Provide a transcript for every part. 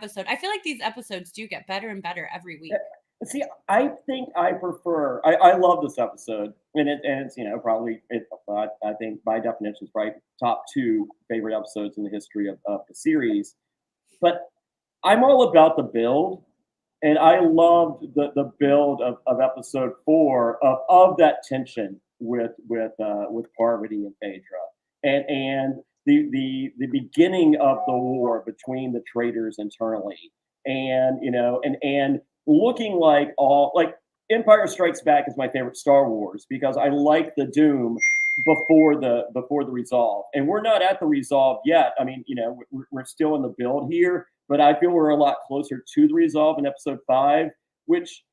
episode. I feel like these episodes do get better and better every week. See, I think I prefer. I love this episode, and it's probably I think by definition it's probably top 2 favorite episodes in the history of the series. But I'm all about the build, and I loved the build of episode 4 of that tension with Parvati and Phaedra, and the beginning of the war between the traitors internally, and looking like Empire Strikes Back is my favorite Star Wars because I like the doom before the resolve, and we're not at the resolve yet. I mean, we're still in the build here, but I feel we're a lot closer to the resolve in episode 5, which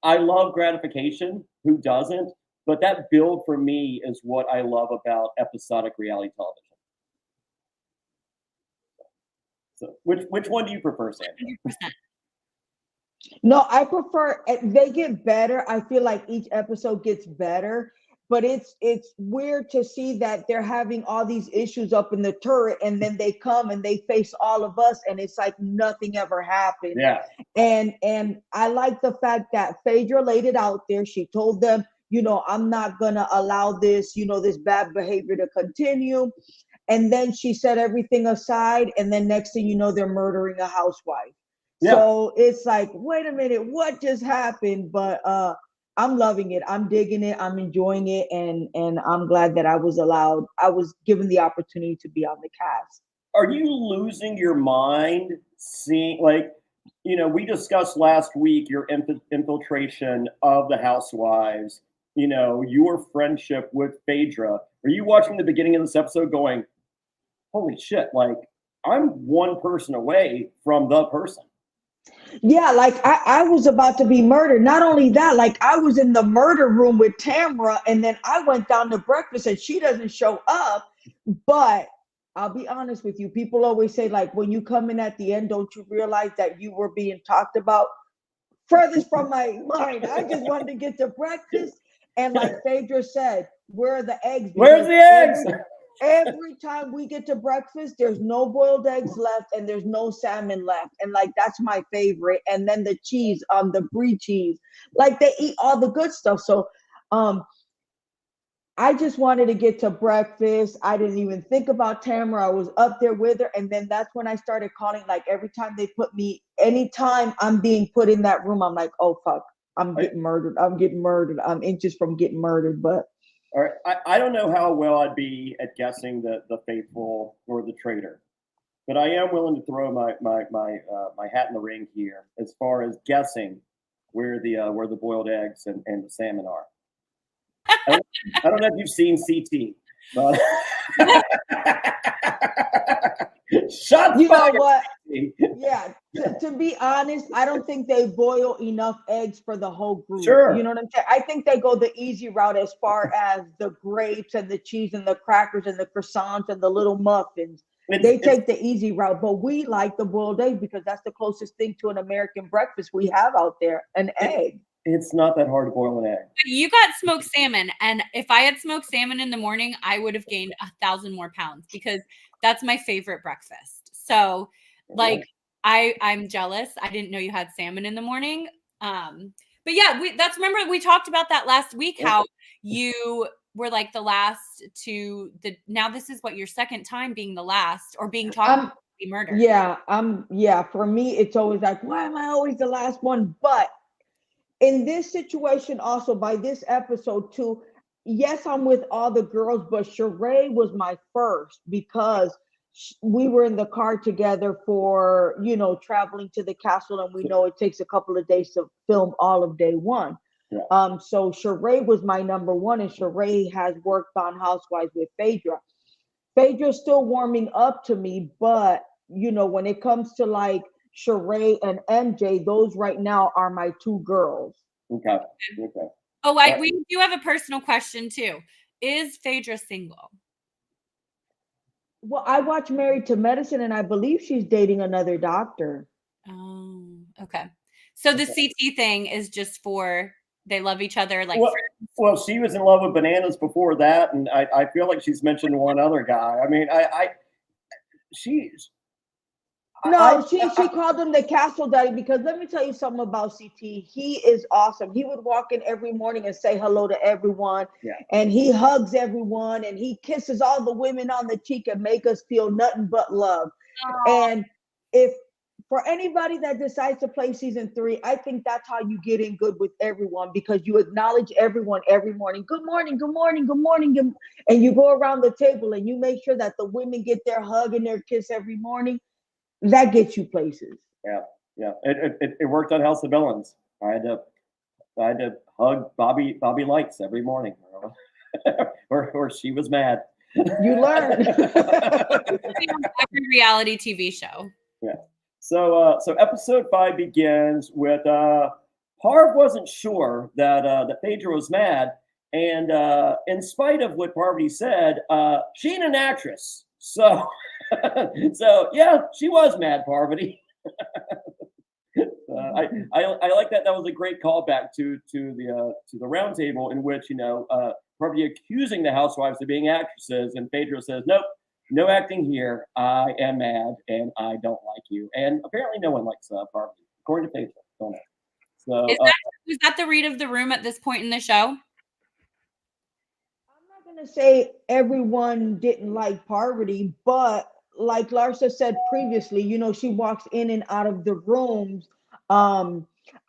I love gratification. Who doesn't? But that build for me is what I love about episodic reality television. So, which one do you prefer, Sandra? 100%. No, I prefer, they get better. I feel like each episode gets better, but it's weird to see that they're having all these issues up in the turret, and then they come and they face all of us, and it's like nothing ever happened. Yeah. And I like the fact that Phaedra laid it out there. She told them, I'm not gonna allow this, this bad behavior to continue. And then she set everything aside, and then next thing you know, they're murdering a housewife. Yeah. So it's like, wait a minute, what just happened? But I'm loving it. I'm digging it. I'm enjoying it. And I'm glad that I was given the opportunity to be on the cast. Are you losing your mind seeing, we discussed last week your infiltration of the housewives, your friendship with Phaedra. Are you watching the beginning of this episode going, holy shit, I'm one person away from the person? Yeah, I was about to be murdered. Not only that, I was in the murder room with Tamra, and then I went down to breakfast and she doesn't show up. But I'll be honest with you, people always say, when you come in at the end, don't you realize that you were being talked about? Furthest from my mind. I just wanted to get to breakfast. And like Phaedra said, where are the eggs? Where's the eggs? Every time we get to breakfast, there's no boiled eggs left and there's no salmon left. And that's my favorite. And then the cheese, the brie cheese, they eat all the good stuff. So I just wanted to get to breakfast. I didn't even think about Tamara. I was up there with her. And then that's when I started calling, every time they put me, anytime I'm being put in that room, I'm like, oh, fuck, I'm getting murdered. I'm getting murdered. I'm inches from getting murdered. But all right, I don't know how well I'd be at guessing the faithful or the traitor, but I am willing to throw my hat in the ring here as far as guessing where the boiled eggs and the salmon are. I don't know if you've seen CT, but you know what? Yeah, to be honest, I don't think they boil enough eggs for the whole group. Sure. You know what I'm saying? I think they go the easy route as far as the grapes and the cheese and the crackers and the croissants and the little muffins. They take the easy route, but we like the boiled egg because that's the closest thing to an American breakfast we have out there, an egg. It's not that hard to boil an egg. You got smoked salmon, and if I had smoked salmon in the morning, I would have gained 1,000 more pounds because that's my favorite breakfast. So, I'm jealous. I didn't know you had salmon in the morning. But yeah, remember we talked about that last week, how you were the last to now this is what your second time being the last or being talked about to be murdered. Yeah, for me, it's always why am I always the last one? But in this situation, also by this episode too, yes, I'm with all the girls, but Sheree was my first because we were in the car together for, traveling to the castle, and we know it takes a couple of days to film all of day one. Yeah. So Sheree was my number one, and Sheree has worked on Housewives with Phaedra. Phaedra's still warming up to me, but when it comes to Sheree and MJ, those right now are my two girls. Okay. Oh, we do have a personal question too. Is Phaedra single? Well, I watch Married to Medicine, and I believe she's dating another doctor. Oh, okay. So the CT thing is just for they love each other friends? Well, she was in love with Bananas before that, and I feel like she's mentioned one other guy. I mean, No, she called him the castle daddy because let me tell you something about CT. He is awesome. He would walk in every morning and say hello to everyone, and he hugs everyone, and he kisses all the women on the cheek and make us feel nothing but love. And if for anybody that decides to play season 3, I think that's how you get in good with everyone because you acknowledge everyone every morning. Good morning, good morning, good morning. And you go around the table and you make sure that the women get their hug and their kiss every morning. That gets you places. Yeah. It worked on House of Villains. I had to hug Bobby Lights every morning, or she was mad. You learn. Every reality TV show. Yeah. So episode 5 begins with Parv wasn't sure that Phaedra was mad, and in spite of what Parvati said, she ain't an actress. So yeah, she was mad, Parvati. I like that. That was a great callback to the round table in which Parvati accusing the housewives of being actresses, and Phaedra says, "Nope, no acting here. I am mad, and I don't like you." And apparently, no one likes Parvati, according to Phaedra. Don't know. So is that the read of the room at this point in the show? I'm not gonna say everyone didn't like Parvati, but like Larsa said previously, she walks in and out of the rooms.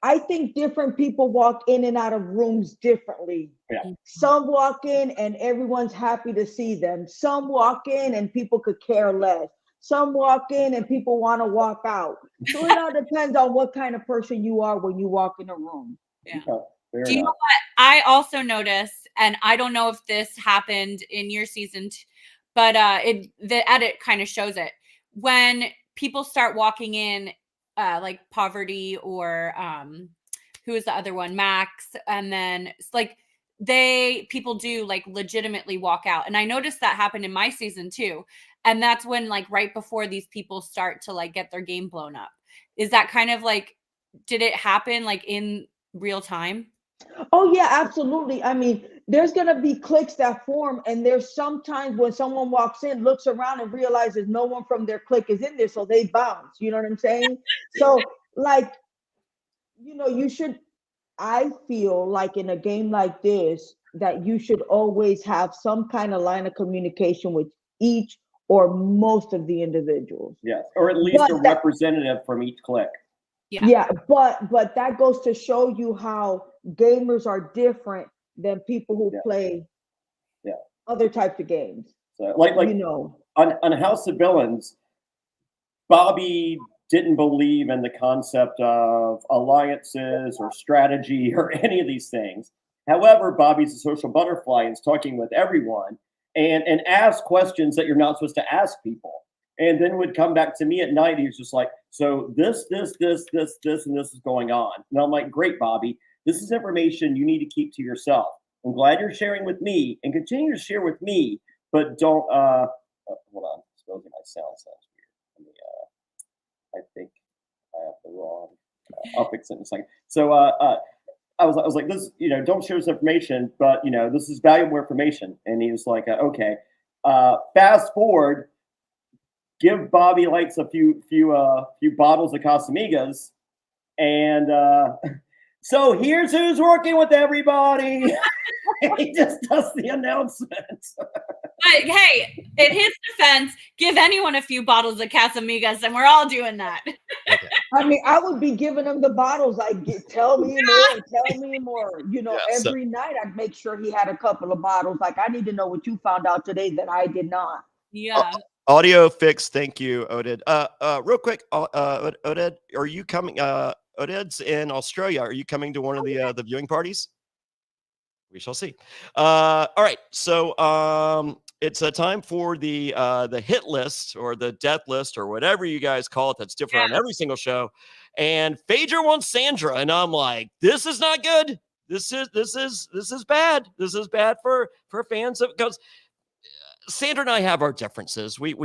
I think different people walk in and out of rooms differently. Yeah. Some walk in and everyone's happy to see them. Some walk in and people could care less. Some walk in and people want to walk out. So it all depends on what kind of person you are when you walk in a room. Yeah. Do you know what I also noticed, and I don't know if this happened in your season, but the edit kind of shows it. When people start walking in, like Poverty or who is the other one, Max, and then like people do like legitimately walk out, and I noticed that happened in my season too. And that's when like right before these people start to like get their game blown up. Is that kind of like, did it happen like in real time? Oh yeah, absolutely. I mean, there's gonna be cliques that form, and there's sometimes when someone walks in, looks around, and realizes no one from their clique is in there, so they bounce. You know what I'm saying? So, like, you should. I feel like in a game like this that you should always have some kind of line of communication with each or most of the individuals. Yes, or at least a representative from each clique. Yeah, but that goes to show you how gamers are different than people who play other types of games. So, like on House of Villains, Bobby didn't believe in the concept of alliances or strategy or any of these things. However, Bobby's a social butterfly and is talking with everyone and asks questions that you're not supposed to ask people. And then would come back to me at night. He was just like, so this, and this is going on. And I'm like, great, Bobby. This is information you need to keep to yourself. I'm glad you're sharing with me and continue to share with me, but don't, hold on. Supposing my sound sounds weird. I think I have the wrong, I'll fix it in a second. So I was like, this, don't share this information, but, this is valuable information. And he was like, okay. Fast forward, give Bobby Lights a few bottles of Casamigos, and so here's who's working with everybody. He just does the announcement. But hey, in his defense, give anyone a few bottles of Casamigos, and we're all doing that. Okay. I mean, I would be giving him the bottles. Tell me more. Every night I'd make sure he had a couple of bottles. Like, I need to know what you found out today that I did not. Yeah. Audio fix. Thank you, Oded. Real quick, Oded, are you coming? Oded's in Australia. Are you coming to one of the viewing parties? We shall see. All right. So it's a time for the hit list or the death list or whatever you guys call it. That's different on every single show. And Phaedra wants Sandra, and I'm like, this is not good. This is bad. This is bad for fans because Sandra and I have our differences. We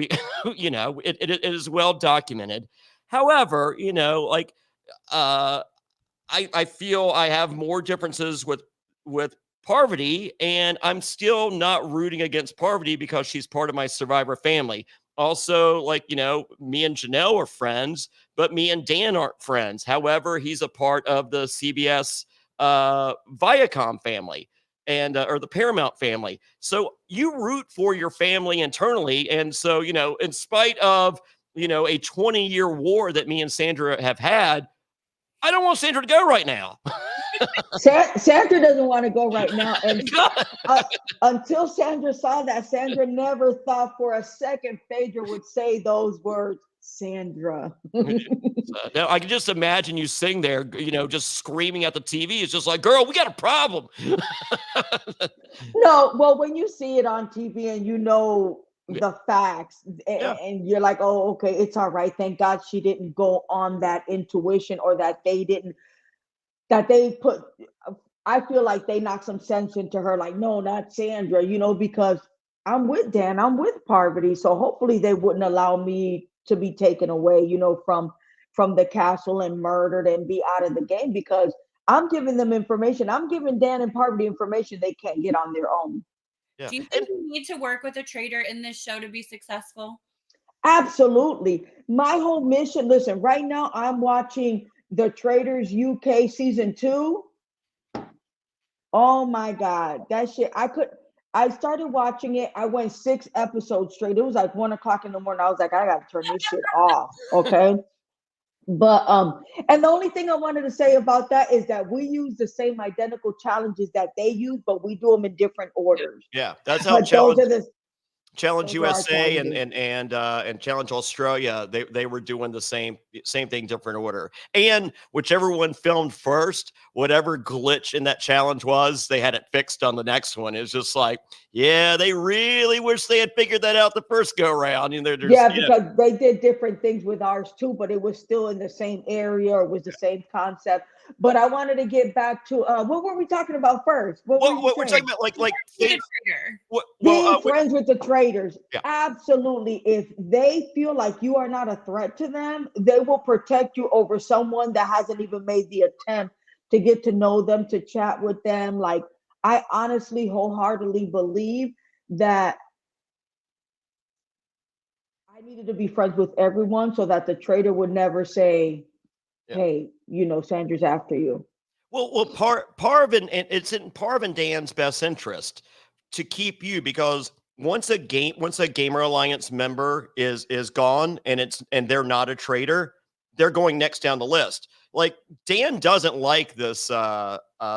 it is well documented. However, I feel I have more differences with Parvati, and I'm still not rooting against Parvati because she's part of my Survivor family. Also, like, me and Janelle are friends, but me and Dan aren't friends. However, he's a part of the CBS Viacom family and or the Paramount family. So you root for your family internally. And so, in spite of, a 20-year war that me and Sandra have had, I don't want Sandra to go right now. Sandra doesn't want to go right now. And until Sandra saw that, Sandra never thought for a second Phaedra would say those words, Sandra. Now I can just imagine you sitting there, just screaming at the TV. It's just like, girl, we got a problem. No, well, when you see it on TV and the facts, and you're like, oh, okay, it's all right. Thank God she didn't go on that intuition, or that they put, I feel like they knocked some sense into her, like, no, not Sandra, because I'm with Dan, I'm with Parvati. So hopefully they wouldn't allow me to be taken away, from the castle and murdered and be out of the game, because I'm giving them information. I'm giving Dan and Parvati information they can't get on their own. Yeah. Do you think you need to work with a traitor in this show to be successful? Absolutely. My whole mission, listen, right now I'm watching the Traitors UK season 2. Oh my God, that shit. I started watching it. I went 6 episodes straight. It was like 1:00 in the morning. I was like, I gotta turn this shit off. Okay. But and the only thing I wanted to say about that is that we use the same identical challenges that they use, but we do them in different orders. Yeah, that's how Challenge USA and Challenge Australia, they were doing the same thing, different order. And whichever one filmed first, whatever glitch in that challenge was, they had it fixed on the next one. It's just like, yeah, they really wish they had figured that out the first go round. Because they did different things with ours too, but it was still in the same area, or was the same concept. But I wanted to get back to what were we talking about first? What we're talking about, like being friends with the traitors. Yeah. Absolutely. If they feel like you are not a threat to them, they will protect you over someone that hasn't even made the attempt to get to know them, to chat with them. Like, I honestly wholeheartedly believe that I needed to be friends with everyone so that the traitor would never say, hey, Sandra's after you. Well, Parv and it's in Parv and Dan's best interest to keep you, because once a Gamer Alliance member is gone and they're not a traitor, they're going next down the list. Like, Dan doesn't like this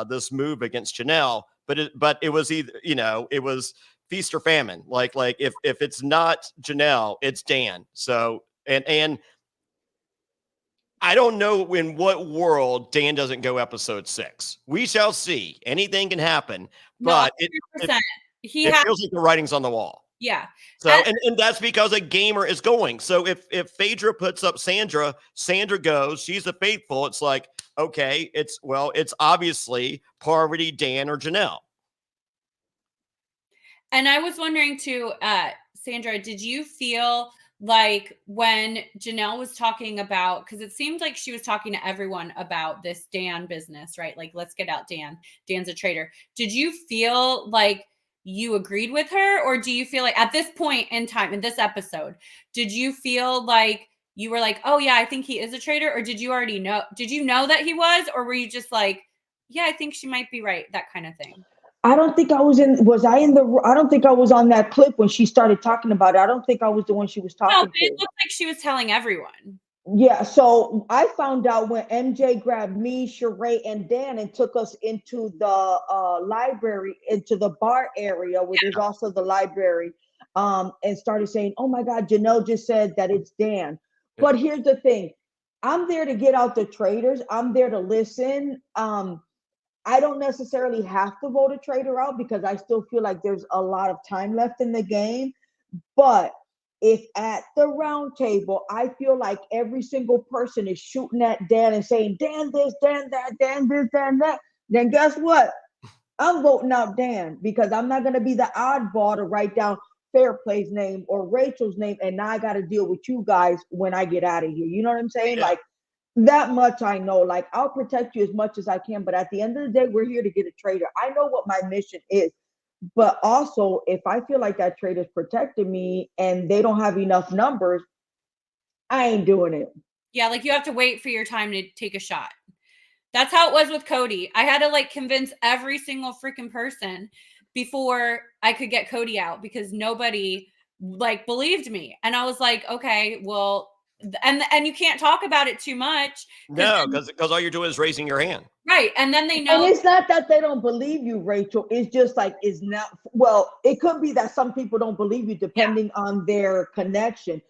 this move against Janelle, but it was either, it was feast or famine. Like if it's not Janelle, it's Dan. So and I don't know in what world Dan doesn't go episode 6. We shall see. Anything can happen, but it feels like the writing's on the wall. Yeah. So and that's because a gamer is going. So if Phaedra puts up Sandra goes. She's a faithful. It's like, okay, it's obviously Parvati, Dan, or Janelle. And I was wondering too, Sandra, did you feel like when Janelle was talking about, because it seemed like she was talking to everyone about this Dan business, right? Like, let's get out Dan. Dan's a traitor. Did you feel like you agreed with her? Or do you feel like at this point in time, in this episode, did you feel like you were like, oh yeah, I think he is a traitor? Or did you already know? Did you know that he was? Or were you just like, yeah, I think she might be right, that kind of thing? I don't think I was I don't think I was on that clip when she started talking about it. I don't think I was the one she was talking to. It looked like she was telling everyone. Yeah, so I found out when MJ grabbed me, Sheree, and Dan and took us into the library, into the bar area where there's also the library, and started saying, oh my God, Janelle just said that it's Dan. Yeah. But here's the thing. I'm there to get out the traitors. I'm there to listen. I don't necessarily have to vote a traitor out because I still feel like there's a lot of time left in the game. But if at the round table, I feel like every single person is shooting at Dan and saying, Dan this, Dan that, Dan this, Dan that, then guess what? I'm voting out Dan, because I'm not going to be the oddball to write down Fairplay's name or Rachel's name, and now I got to deal with you guys when I get out of here. You know what I'm saying? Yeah. Like, that much I know. Like, I'll protect you as much as I can, but at the end of the day, we're here to get a traitor. I know what my mission is. But also, if I feel like that traitor's protecting me and they don't have enough numbers, I ain't doing it. Yeah, like you have to wait for your time to take a shot. That's how it was with Cody. I had to like convince every single freaking person before I could get Cody out because nobody like believed me. And I was like, okay, well, and you can't talk about it too much. No, because all you're doing is raising your hand. Right. And then they And know. it's not that they don't believe you, Rachel. It's just like it's not. Well, it could be that some people don't believe you depending on their connection.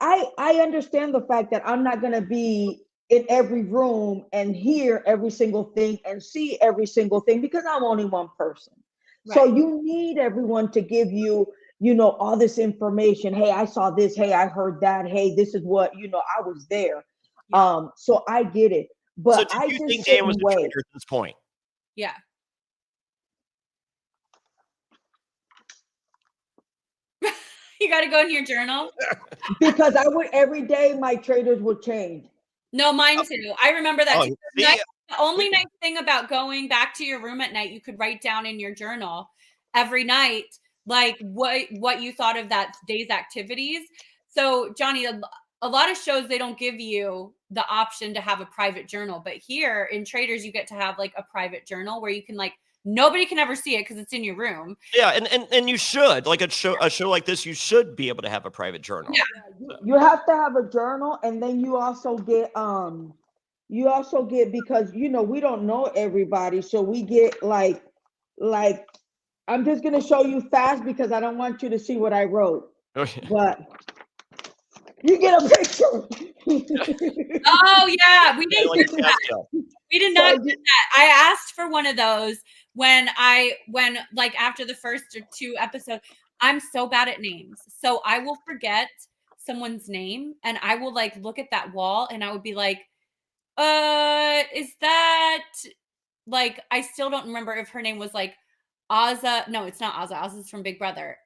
I understand the fact that I'm not going to be in every room and hear every single thing and see every single thing because I'm only one person. Right. So you need everyone to give you, you know, all this information. Hey, I saw this. Hey, I heard that. Hey, this is what, you know, I was there. Yeah. So I get it. But So I do you just think Dan was sit a and traitor wait. at this point? Yeah. You got to go in your journal. Because I would every day my traders would change. No, mine too. I remember that. Oh, too. see? The only nice thing about going back to your room at night, you could write down in your journal every night, like what you thought of that day's activities. So, Johnny, a lot of shows they don't give you the option to have a private journal, but here in Traitors, you get to have like a private journal where you can like nobody can ever see it because it's in your room. Yeah, and you should like a show like this. You should be able to have a private journal. Yeah. You have to have a journal, and then you also get because you know we don't know everybody, so we get like I'm just gonna show you fast because I don't want you to see what I wrote, Okay. but you get a picture. Oh yeah, we didn't Like get that. stuff. We did not get that. I asked for one of those when like after the first or two episodes. I'm so bad at names. So I will forget someone's name and I will like look at that wall and I would be like, is that like I still don't remember if her name was like Azza. No, it's not Azza. Azza's from Big Brother.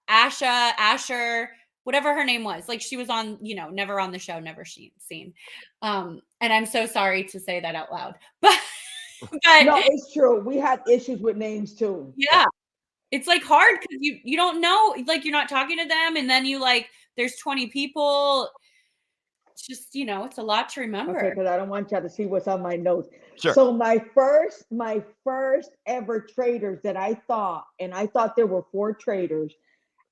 Asher, whatever her name was. Like she was on, you know, never on the show, never seen. And I'm so sorry to say that out loud. But no, it's true. We had issues with names too. Yeah. It's like hard because you don't know, like you're not talking to them, and then you like there's 20 people. It's just, you know, it's a lot to remember. Okay, because I don't want y'all to see what's on my notes. Sure. So my first ever traders that I thought there were 4 traders,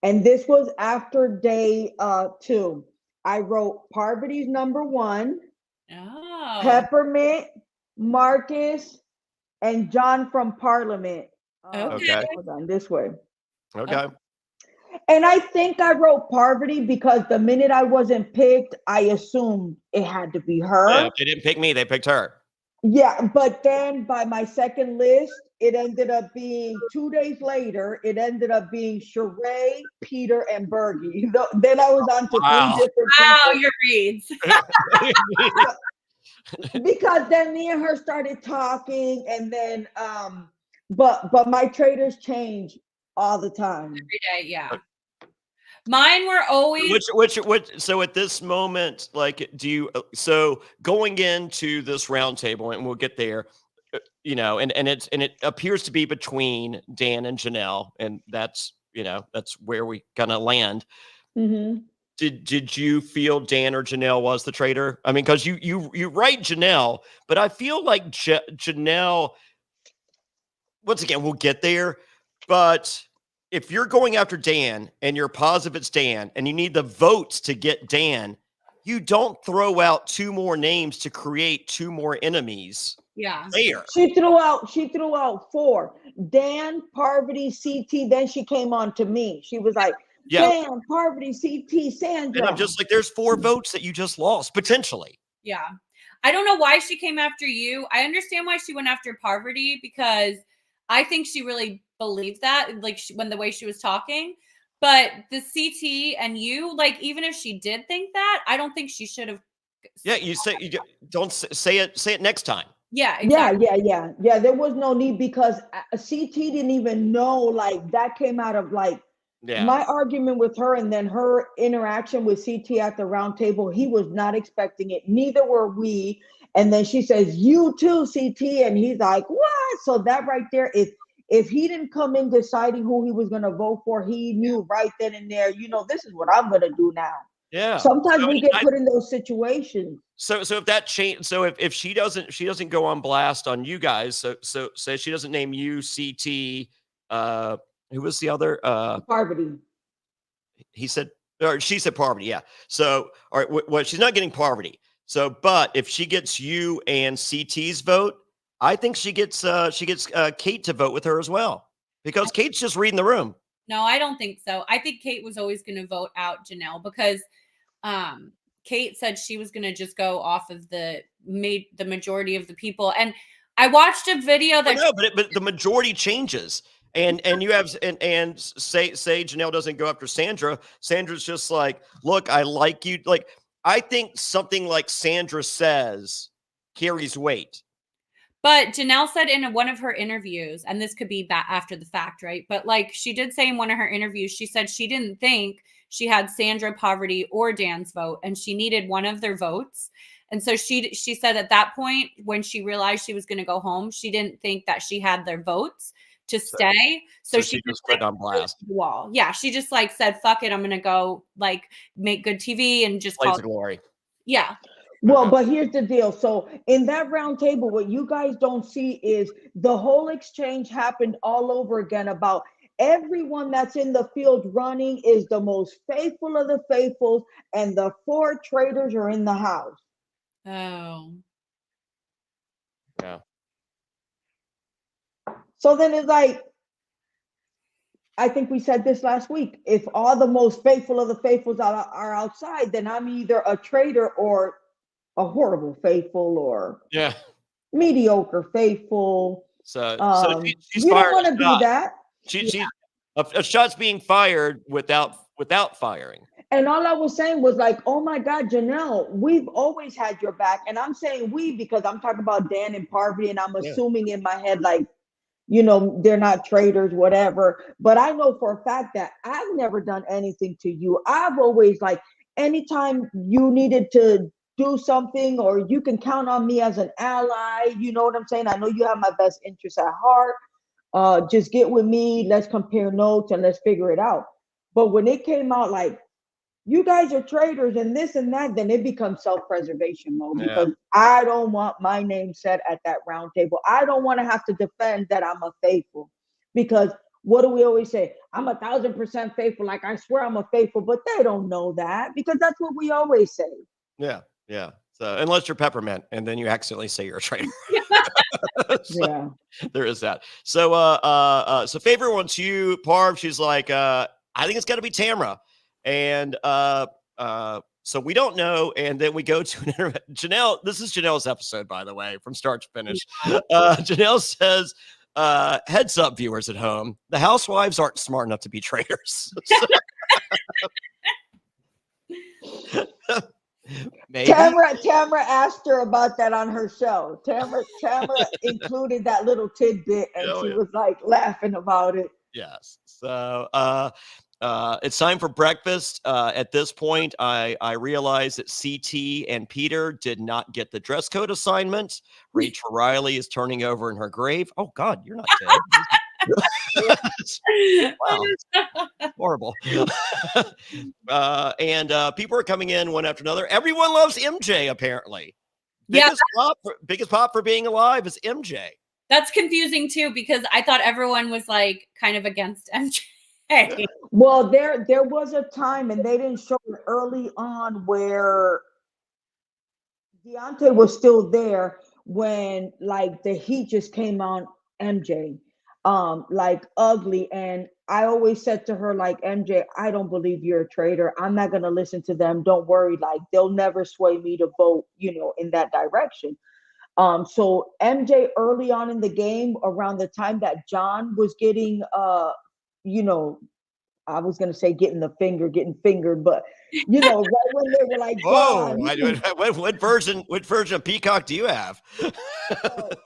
and this was after day 2. I wrote Parvati's number 1, Peppermint, Marcus, and John from Parliament. Okay. Hold on, this way. Okay. And I think I wrote Parvati because the minute I wasn't picked, I assumed it had to be her. Yeah, they didn't pick me, they picked her. Yeah, but then by my second list, it ended up being 2 days later, it ended up being Sheree, Peter, and Bergie. Then I was on to 3 different people. Your reads. Because then me and her started talking, and then but my traders change all the time. Every day, yeah. Mine were always Which so at this moment, like, do you so going into this roundtable, and we'll get there, you know, and it appears to be between Dan and Janelle, and that's, you know, that's where we gonna land. Mm-hmm. Did you feel Dan or Janelle was the traitor? I mean, because you write Janelle, but I feel like Janelle. Once again, we'll get there, but if you're going after Dan and you're positive it's Dan and you need the votes to get Dan, you don't throw out 2 more names to create 2 more enemies. Yeah. There. She threw out 4. Dan, Parvati, CT, then she came on to me. She was like, Dan, Parvati, CT, Sandra. And I'm just like, there's 4 votes that you just lost, potentially. Yeah. I don't know why she came after you. I understand why she went after Parvati because I think she really believed that, like when the way she was talking. But the CT and you, like, even if she did think that, I don't think she should have. Yeah, you don't say it next time. Yeah, exactly. Yeah. There was no need because CT didn't even know, like that came out of like my argument with her, and then her interaction with CT at the round table. He was not expecting it. Neither were we. And then she says, "You too, CT," and he's like, "What?" So that right there is if he didn't come in deciding who he was going to vote for, he knew right then and there, this is what I'm going to do now. Yeah. Sometimes we get put in those situations. So if that change, so if she doesn't go on blast on you guys, so say she doesn't name you, CT, who was the other? Parvati. He said, or she said Parvati, yeah. So, all right, well, she's not getting Parvati. So, but if she gets you and CT's vote, I think she gets Kate to vote with her as well, because Kate's just reading the room. No, I don't think so. I think Kate was always going to vote out Janelle because Kate said she was going to just go off of the majority of the people. And I watched a video that but the majority changes. And you have and say Janelle doesn't go after Sandra. Sandra's just like, look, I like you. Like, I think something like Sandra says carries weight. But Janelle said in one of her interviews, and this could be after the fact, right? But like she did say in one of her interviews, she said she didn't think she had Sandra, Parvati, or Dan's vote, and she needed one of their votes. And so she said at that point, when she realized she was going to go home, she didn't think that she had their votes to stay. So she just put on blast. The wall. Yeah, she just like said, "Fuck it, I'm gonna go like make good TV and just Blaze of glory." Yeah. Well, but here's the deal. So in that round table, what you guys don't see is the whole exchange happened all over again about everyone that's in the field running is the most faithful of the faithfuls, and the 4 traitors are in the house. Oh. Yeah. So then it's like, I think we said this last week. If all the most faithful of the faithfuls are outside, then I'm either a traitor or a horrible faithful or mediocre faithful. So she's you fired. don't want to be that. She a shot's being fired without firing. And all I was saying was like, oh my God, Janelle, we've always had your back. And I'm saying we because I'm talking about Dan and Parvati, and I'm assuming in my head like, they're not traitors, whatever. But I know for a fact that I've never done anything to you. I've always like, anytime you needed to do something, or you can count on me as an ally, you know what I'm saying? I know you have my best interest at heart. Just get with me, let's compare notes and let's figure it out. But when it came out like, you guys are traitors and this and that, then it becomes self-preservation mode because I don't want my name said at that round table. I don't want to have to defend that I'm a faithful, because what do we always say? I'm 1,000% faithful. Like, I swear I'm a faithful, but they don't know that because that's what we always say. Yeah. So unless you're Peppermint and then you accidentally say you're a traitor. So, there is that. So so favorite one's you, Parv. She's like, I think it's got to be Tamra. And so we don't know. And then we go to Janelle. This is Janelle's episode, by the way, from start to finish. Janelle says, heads up, viewers at home, the housewives aren't smart enough to be traitors. Tamra asked her about that on her show. Tamra included that little tidbit, and she was like laughing about it. Yes. So it's time for breakfast. At this point, I realize that CT and Peter did not get the dress code assignment. Rachel Reilly is turning over in her grave. Oh God, you're not dead. Wow, horrible. And people are coming in one after another. Everyone loves MJ, apparently. Biggest pop for being alive is MJ. That's confusing too, because I thought everyone was like kind of against MJ. Well, there was a time, and they didn't show it early on, where Deontay was still there when like the heat just came on MJ. Like ugly. And I always said to her, like, MJ, I don't believe you're a traitor. I'm not going to listen to them. Don't worry. Like, they'll never sway me to vote, in that direction. So MJ early on in the game, around the time that John was getting, I was going to say getting fingered, but right when they were like, whoa, what version of Peacock do you have?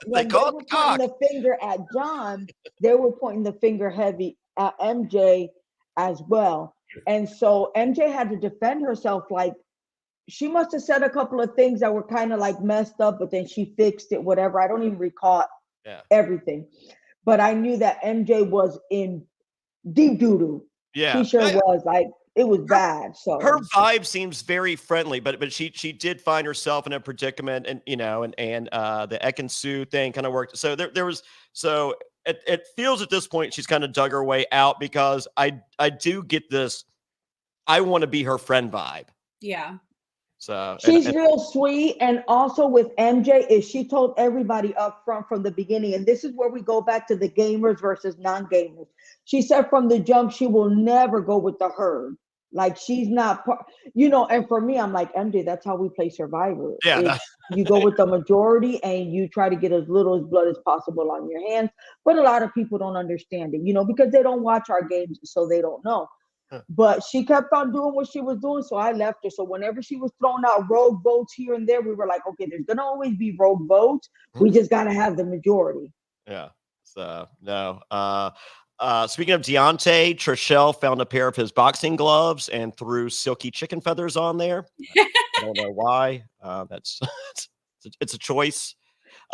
When they were pointing the finger at John, they were pointing the finger heavy at MJ as well. And so MJ had to defend herself. Like, she must have said a couple of things that were kind of like messed up, but then she fixed it, whatever. I don't even recall everything. but I knew that MJ was in deep doo-doo. Yeah. She sure was. Like, it was bad. Her So vibe seems very friendly, but she did find herself in a predicament, and the Ekin-Su thing kind of worked. So there was it feels at this point she's kind of dug her way out, because I do get this I want to be her friend vibe. Yeah. So she's real sweet. And also with MJ is she told everybody up front from the beginning, and this is where we go back to the gamers versus non-gamers. She said from the jump she will never go with the herd. Like, she's not and for me, I'm like, MJ, that's how we play Survivor. Yeah, It's you go with the majority and you try to get as little as blood as possible on your hands. But a lot of people don't understand it, because they don't watch our games, so they don't know. But she kept on doing what she was doing, so I left her. So whenever she was throwing out rogue votes here and there, we were like, okay, there's gonna always be rogue votes. We just gotta have the majority. Yeah. So no. Speaking of Deontay, Trishelle found a pair of his boxing gloves and threw silky chicken feathers on there. I don't know why. That's it's a choice.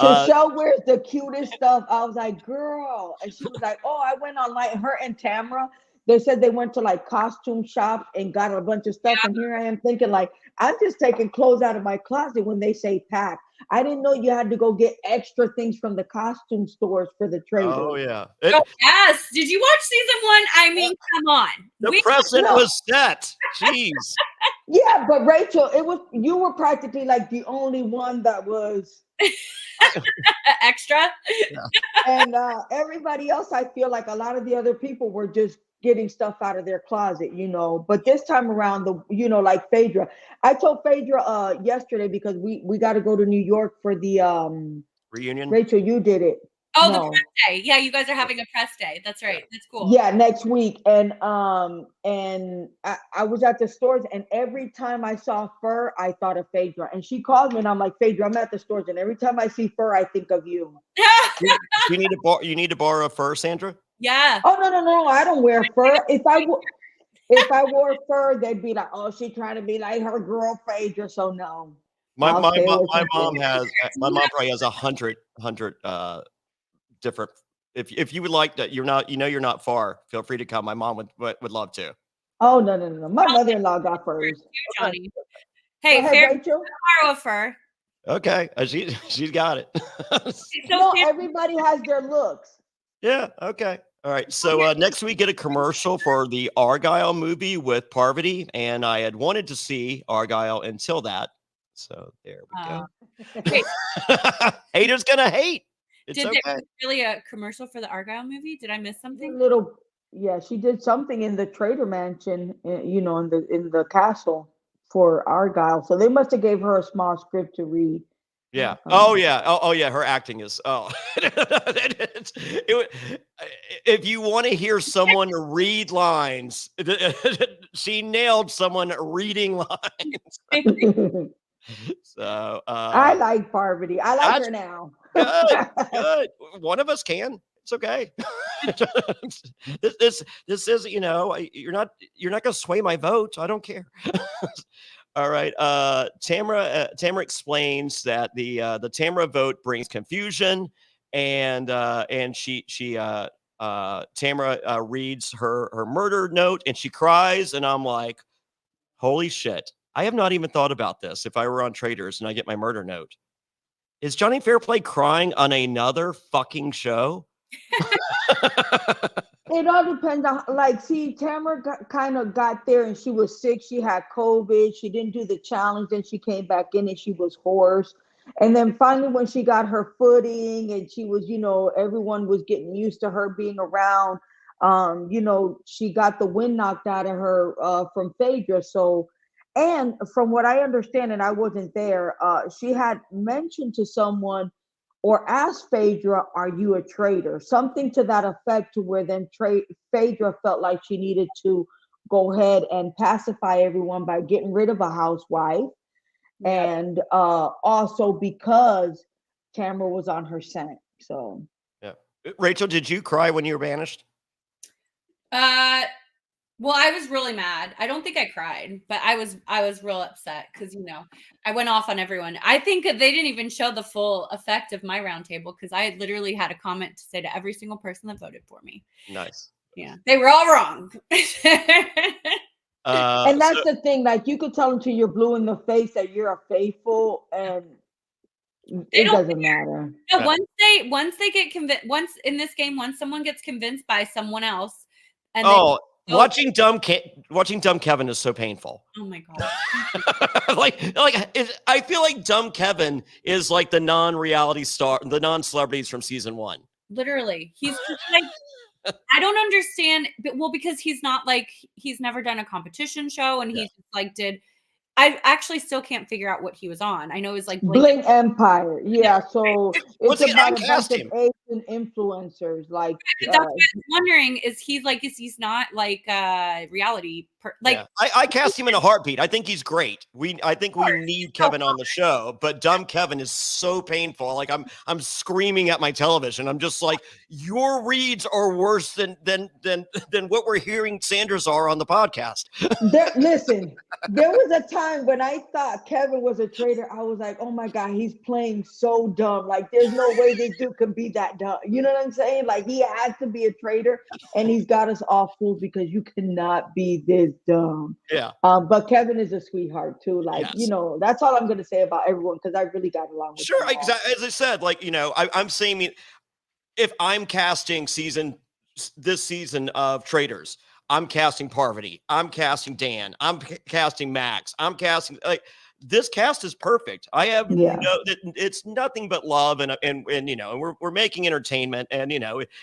Trishelle wears the cutest stuff. I was like, girl. And she was like, oh, I went on, like, her and Tamra. They said they went to like costume shops and got a bunch of stuff. And here I am thinking, like, I'm just taking clothes out of my closet when they say pack. I didn't know you had to go get extra things from the costume stores for the Traitors. Oh yeah. Yes. Did you watch season 1? I mean, come on. The precedent was set. Jeez. Yeah, but Rachel, you were practically like the only one that was extra. Yeah. And everybody else, I feel like a lot of the other people were just getting stuff out of their closet, but this time around, like Phaedra, I told Phaedra yesterday, because we got to go to New York for the reunion. Rachel, you did it. Oh, no. The press day. Yeah, you guys are having a press day. That's right. That's cool. Yeah, next week. And I was at the stores, and every time I saw fur, I thought of Phaedra. And she called me, and I'm like, Phaedra, I'm at the stores, and every time I see fur, I think of you. You need to borrow fur, Sandra? Yeah. Oh, no, I don't wear fur. If I wore fur, they'd be like, oh, she trying to be like her girl Phaedra. So no. My mom probably has 100 different. If you would like that, you're not far. Feel free to come. My mom would love to. Oh no. My mother-in-law got furs. Johnny. Hey, Rachel. Borrow a fur. Okay, she's got it. So everybody has their looks. Yeah. Okay. All right. So next we get a commercial for the Argyle movie with Parvati, and I had wanted to see Argyle until that. So there we go. Haters gonna hate. It's Did okay. there really a commercial for the Argyle movie? Did I miss something? Yeah, she did something in the Traitor Mansion, in the castle for Argyle. So they must have gave her a small script to read. Yeah. Oh yeah. Oh yeah. Her acting is. If you want to hear someone read lines, she nailed someone reading lines. So I like Parvati. I like her now. Good. One of us can. It's okay. This is, you're not gonna sway my vote. I don't care. All right. Tamra explains that the Tamra vote brings confusion, and Tamra reads her murder note and she cries, and I'm like, holy shit. I have not even thought about this. If I were on Traitors and I get my murder note, is Jonny Fairplay crying on another fucking show? It all depends on, Tamara kind of got there and she was sick. She had COVID. She didn't do the challenge. Then she came back in and she was hoarse. And then finally, when she got her footing and she was, everyone was getting used to her being around, she got the wind knocked out of her from Phaedra. So, and from what I understand, and I wasn't there, she had mentioned to someone or asked Phaedra, are you a traitor? Something to that effect, to where then Phaedra felt like she needed to go ahead and pacify everyone by getting rid of a housewife. Yeah. And also because Tamara was on her scent. So, yeah. Rachel, did you cry when you were banished? Well, I was really mad. I don't think I cried, but I was real upset because I went off on everyone. I think that they didn't even show the full effect of my roundtable because I literally had a comment to say to every single person that voted for me. Nice. Yeah, they were all wrong. And that's the thing, like you could tell them till you're blue in the face that you're a faithful, and it doesn't matter. No, once they get convinced, once in this game, once someone gets convinced by someone else, and watching dumb Kevin is so painful. Oh my god! I feel like dumb Kevin is like the non-reality star, the non-celebrities from season 1. Literally, he's just like. I don't understand, because he's not like he's never done a competition show, and he just like did. I actually still can't figure out what he was on. I know it was like Bling Empire. Yeah, so What's it's he about a bunch uncasting? of Asian influencers. Like that's what I was wondering. Is he's not like reality? I cast him in a heartbeat. I think he's great. I think we need Kevin on the show, but dumb Kevin is so painful. Like I'm screaming at my television. I'm just like, your reads are worse than what we're hearing Sandra's are on the podcast. Listen, there was a time when I thought Kevin was a traitor. I was like, oh my God, he's playing so dumb. Like, there's no way this dude can be that dumb. You know what I'm saying? Like, he has to be a traitor, and he's got us all fooled because you cannot be this dumb. Yeah. But Kevin is a sweetheart too. Like, yes. That's all I'm going to say about everyone because I really got along with Sure. Exactly. As I said, like, I'm saying, if I'm casting this season of Traitors, I'm casting Parvati. I'm casting Dan. I'm casting Max. I'm casting this cast is perfect. I have it's nothing but love and we're making entertainment. And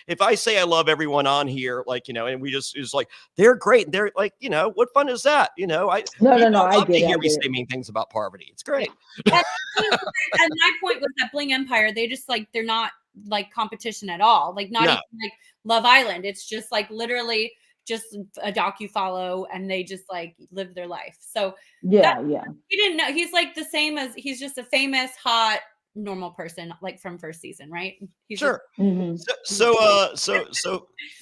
if I say I love everyone on here, and we it's like they're great. And they're like, what fun is that? No, I get it. Hear me say mean things about Parvati. It's great. And my point was that Bling Empire, they just they're not like competition at all. Like not even like Love Island. It's just like literally just a docu-follow, and they just like live their life. So he didn't know. He's like the same as he's just a famous, hot, normal person, like from first season, right? He's sure. So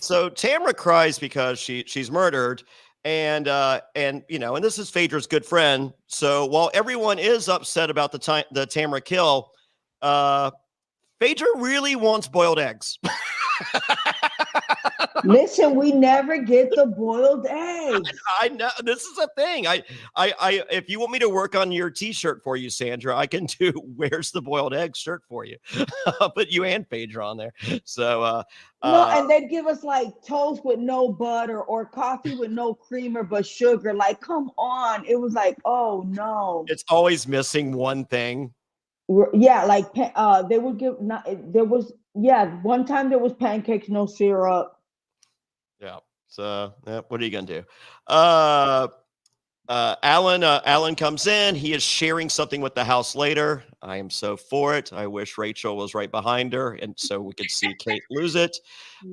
Tamra cries because she's murdered, and this is Phaedra's good friend. So while everyone is upset about the Tamra kill, Phaedra really wants boiled eggs. Listen, we never get the boiled eggs. I know this is a thing. I if you want me to work on your T-shirt for you, Sandra, I can do "Where's the boiled egg" shirt for you. I'll put you and Phaedra on there. So and they'd give us like toast with no butter or coffee with no creamer but sugar. Like, come on! It was like, oh no! It's always missing one thing. Yeah, like they would give. One time there was pancakes, no syrup. Yeah. So what are you gonna do? Alan comes in. He is sharing something with the house later. I am so for it. I wish Rachel was right behind her, and so we could see Kate lose it.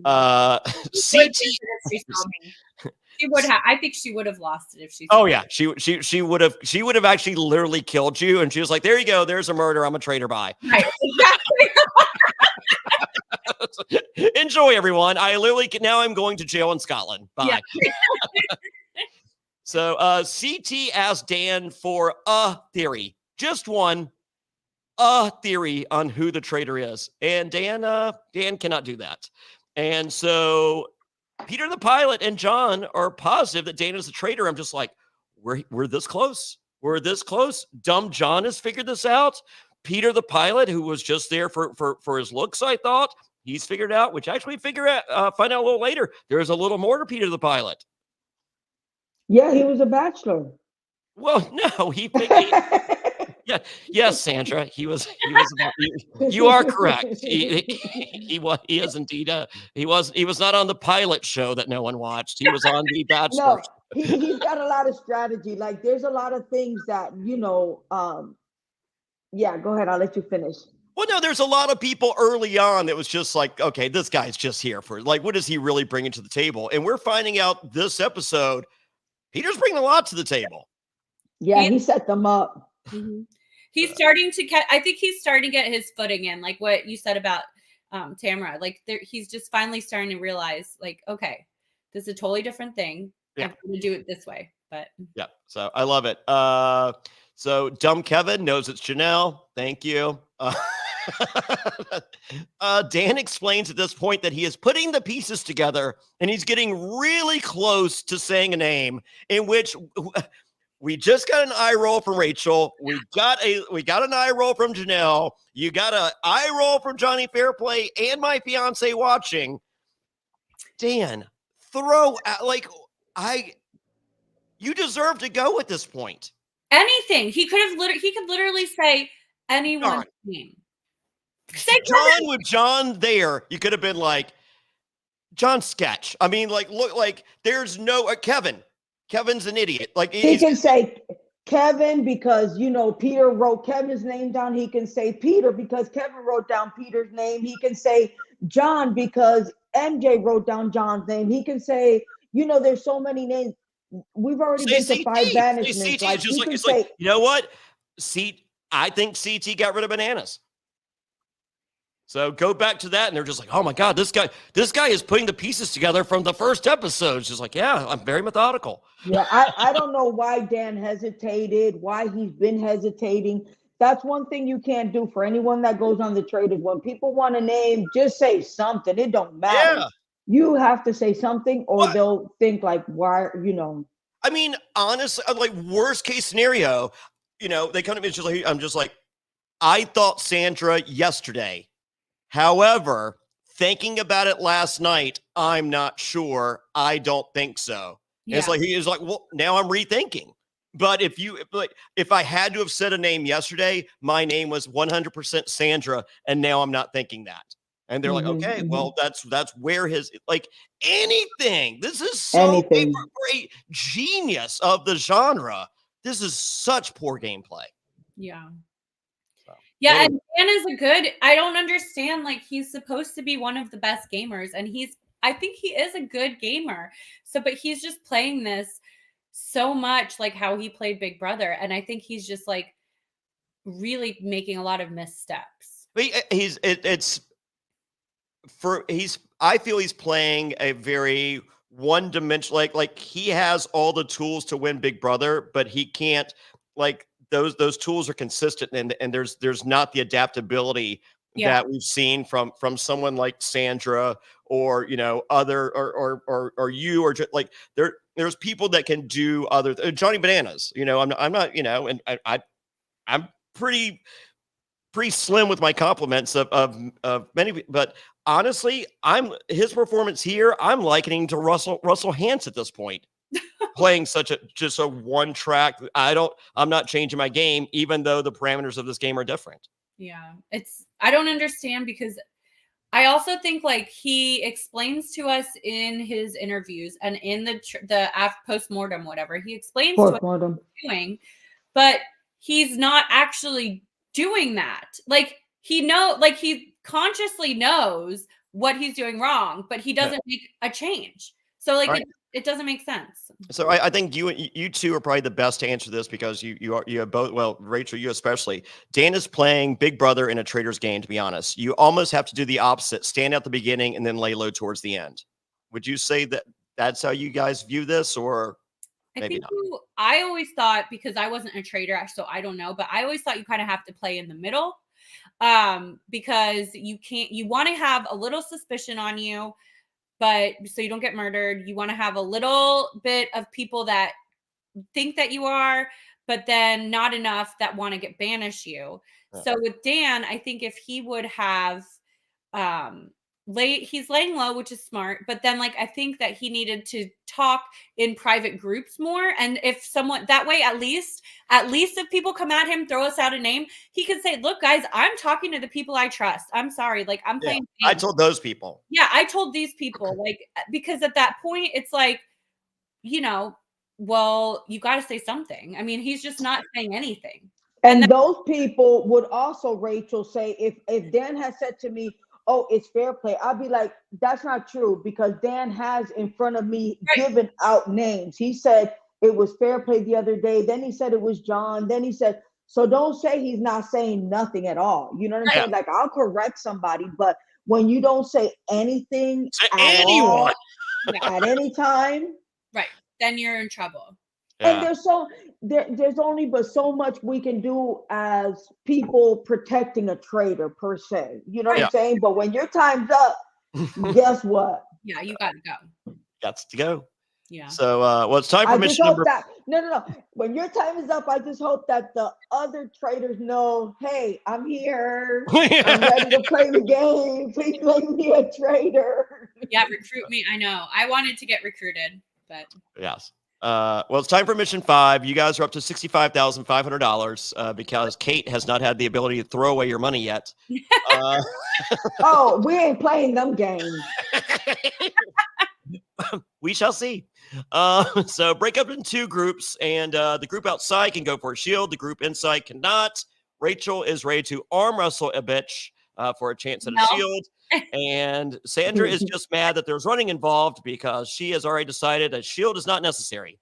CT. She would have. I think she would have lost it if she. Oh yeah, she would have. She would have actually literally killed you, and she was like, "There you go. There's a murder. I'm a traitor. Bye." Right. Exactly. Enjoy, everyone. I literally now I'm going to jail in Scotland. Bye. Yeah. So CT asked Dan for a theory, just one, a theory on who the traitor is, and Dan cannot do that. And so Peter the pilot and John are positive that Dan is the traitor. I'm just like, we're this close. We're this close. Dumb John has figured this out. Peter the pilot, who was just there for his looks, I thought. He's figured out, which actually find out a little later. There's a little more to Peter the pilot. Yeah, he was a bachelor. Well, no, yes, Sandra, he was. You are correct. He is indeed. He was not on the pilot show that no one watched. He was on the Bachelor. No, he's got a lot of strategy. Like, there's a lot of things that Yeah, go ahead. I'll let you finish. Well, no, there's a lot of people early on that was just like, okay, this guy's just here for what is he really bringing to the table? And we're finding out this episode, Peter's bringing a lot to the table. Yeah, he set them up. Mm-hmm. He's starting to I think he's starting to get his footing in, like what you said about Tamra. Like he's just finally starting to realize, like, okay, this is a totally different thing. Yeah. I'm going to do it this way, but Yeah. So I love it. So dumb Kevin knows it's Janelle. Thank you. Dan explains at this point that he is putting the pieces together and he's getting really close to saying a name in which we just got an eye roll from Rachel. We got an eye roll from Janelle. You got an eye roll from Jonny Fairplay and my fiance watching. Dan, you deserve to go at this point. anything. He could literally say anyone's name. Say John with John there. You could have been like John Sketch. I mean, like, look, like there's no Kevin. Kevin's an idiot. Like he can say Kevin because Peter wrote Kevin's name down. He can say Peter because Kevin wrote down Peter's name. He can say John because MJ wrote down John's name. He can say, there's so many names. We've already been to 5 banishments. Like, you know what? I think CT got rid of bananas. So go back to that, and they're just like, oh my God, this guy is putting the pieces together from the first episode. It's just like, yeah, I'm very methodical. Yeah, I don't know why Dan hesitated, why he's been hesitating. That's one thing you can't do for anyone that goes on the Traitors. When people want a name, just say something. It don't matter. Yeah. You have to say something, or they'll think like, why, I mean, honestly, like worst case scenario, they come to me, I'm just like, I thought Sandra yesterday. However, thinking about it last night, I'm not sure. I don't think so. Yeah. It's like he is like, well, now I'm rethinking. But if I had to have said a name yesterday, my name was 100% Sandra, and now I'm not thinking that. And they're like, okay, well, that's where his anything. This is so great genius of the genre. This is such poor gameplay. Yeah. Yeah, and Dan is I don't understand, like, he's supposed to be one of the best gamers, and I think he is a good gamer. So, but he's just playing this so much like how he played Big Brother, and I think he's just like really making a lot of missteps. I feel he's playing a very one-dimensional, like he has all the tools to win Big Brother, but he can't, like, those tools are consistent, and there's not the adaptability that we've seen from someone like Sandra or other or you or just, like there's people that can do other Johnny Bananas. I'm not and I'm pretty slim with my compliments of many, but honestly, his performance here, I'm likening to Russell Hantz at this point. Playing just a one track. I'm not changing my game, even though the parameters of this game are different. Yeah, I don't understand, because I also think like he explains to us in his interviews and in the post-mortem, whatever, he explains to us what he's doing, but he's not actually doing that. Like he consciously knows what he's doing wrong, but he doesn't make a change. So like it doesn't make sense. So I think you two are probably the best to answer this, because you have both. Well, Rachel, you especially. Dan is playing Big Brother in a Traitors game. To be honest, you almost have to do the opposite: stand at the beginning and then lay low towards the end. Would you say that that's how you guys view this, or maybe not? I always thought, because I wasn't a traitor, so I don't know, but I always thought you kind of have to play in the middle, because you want to have a little suspicion on you, but so you don't get murdered. You want to have a little bit of people that think that you are, but then not enough that want to banish you. Yeah. So with Dan, I think if he would have he's laying low, which is smart, but then like I think that he needed to talk in private groups more. And if someone that way, at least if people come at him, throw us out a name, he could say, look guys, I'm talking to the people I trust. I'm sorry, like I'm playing games. I told those people. Yeah, I told these people, like, because at that point it's like, well, you got to say something. I mean, he's just not saying anything. And those people would also, Rachel, say if Dan has said to me, oh, it's fair play, I'll be like, that's not true, because Dan has in front of me given out names. He said it was fair play the other day. Then he said it was John. Then he said, so don't say he's not saying nothing at all. You know what I'm saying? Like, I'll correct somebody, but when you don't say anything to anyone at any time, right? then you're in trouble. And Yeah. there's only but so much we can do as people protecting a traitor per se. You know what Yeah. I'm saying? But when your time's up, guess what? Yeah, you gotta go. Got to go. Yeah. So, well, it's time for I just mission hope number. that no. When your time is up, I just hope that the other traitors know, hey, I'm here. I'm ready to play the game. Please make me a traitor. Yeah, recruit me. I know. I wanted to get recruited, but Yes. Well, it's time for mission 5. You guys are up to $65,500 because Kate has not had the ability to throw away your money yet. Oh, we ain't playing them games. We shall see. So break up in 2 groups, and the group outside can go for a shield. The group inside cannot. Rachel is ready to arm wrestle a bitch for a chance at a shield. And Sandra is just mad that there's running involved because she has already decided a shield is not necessary.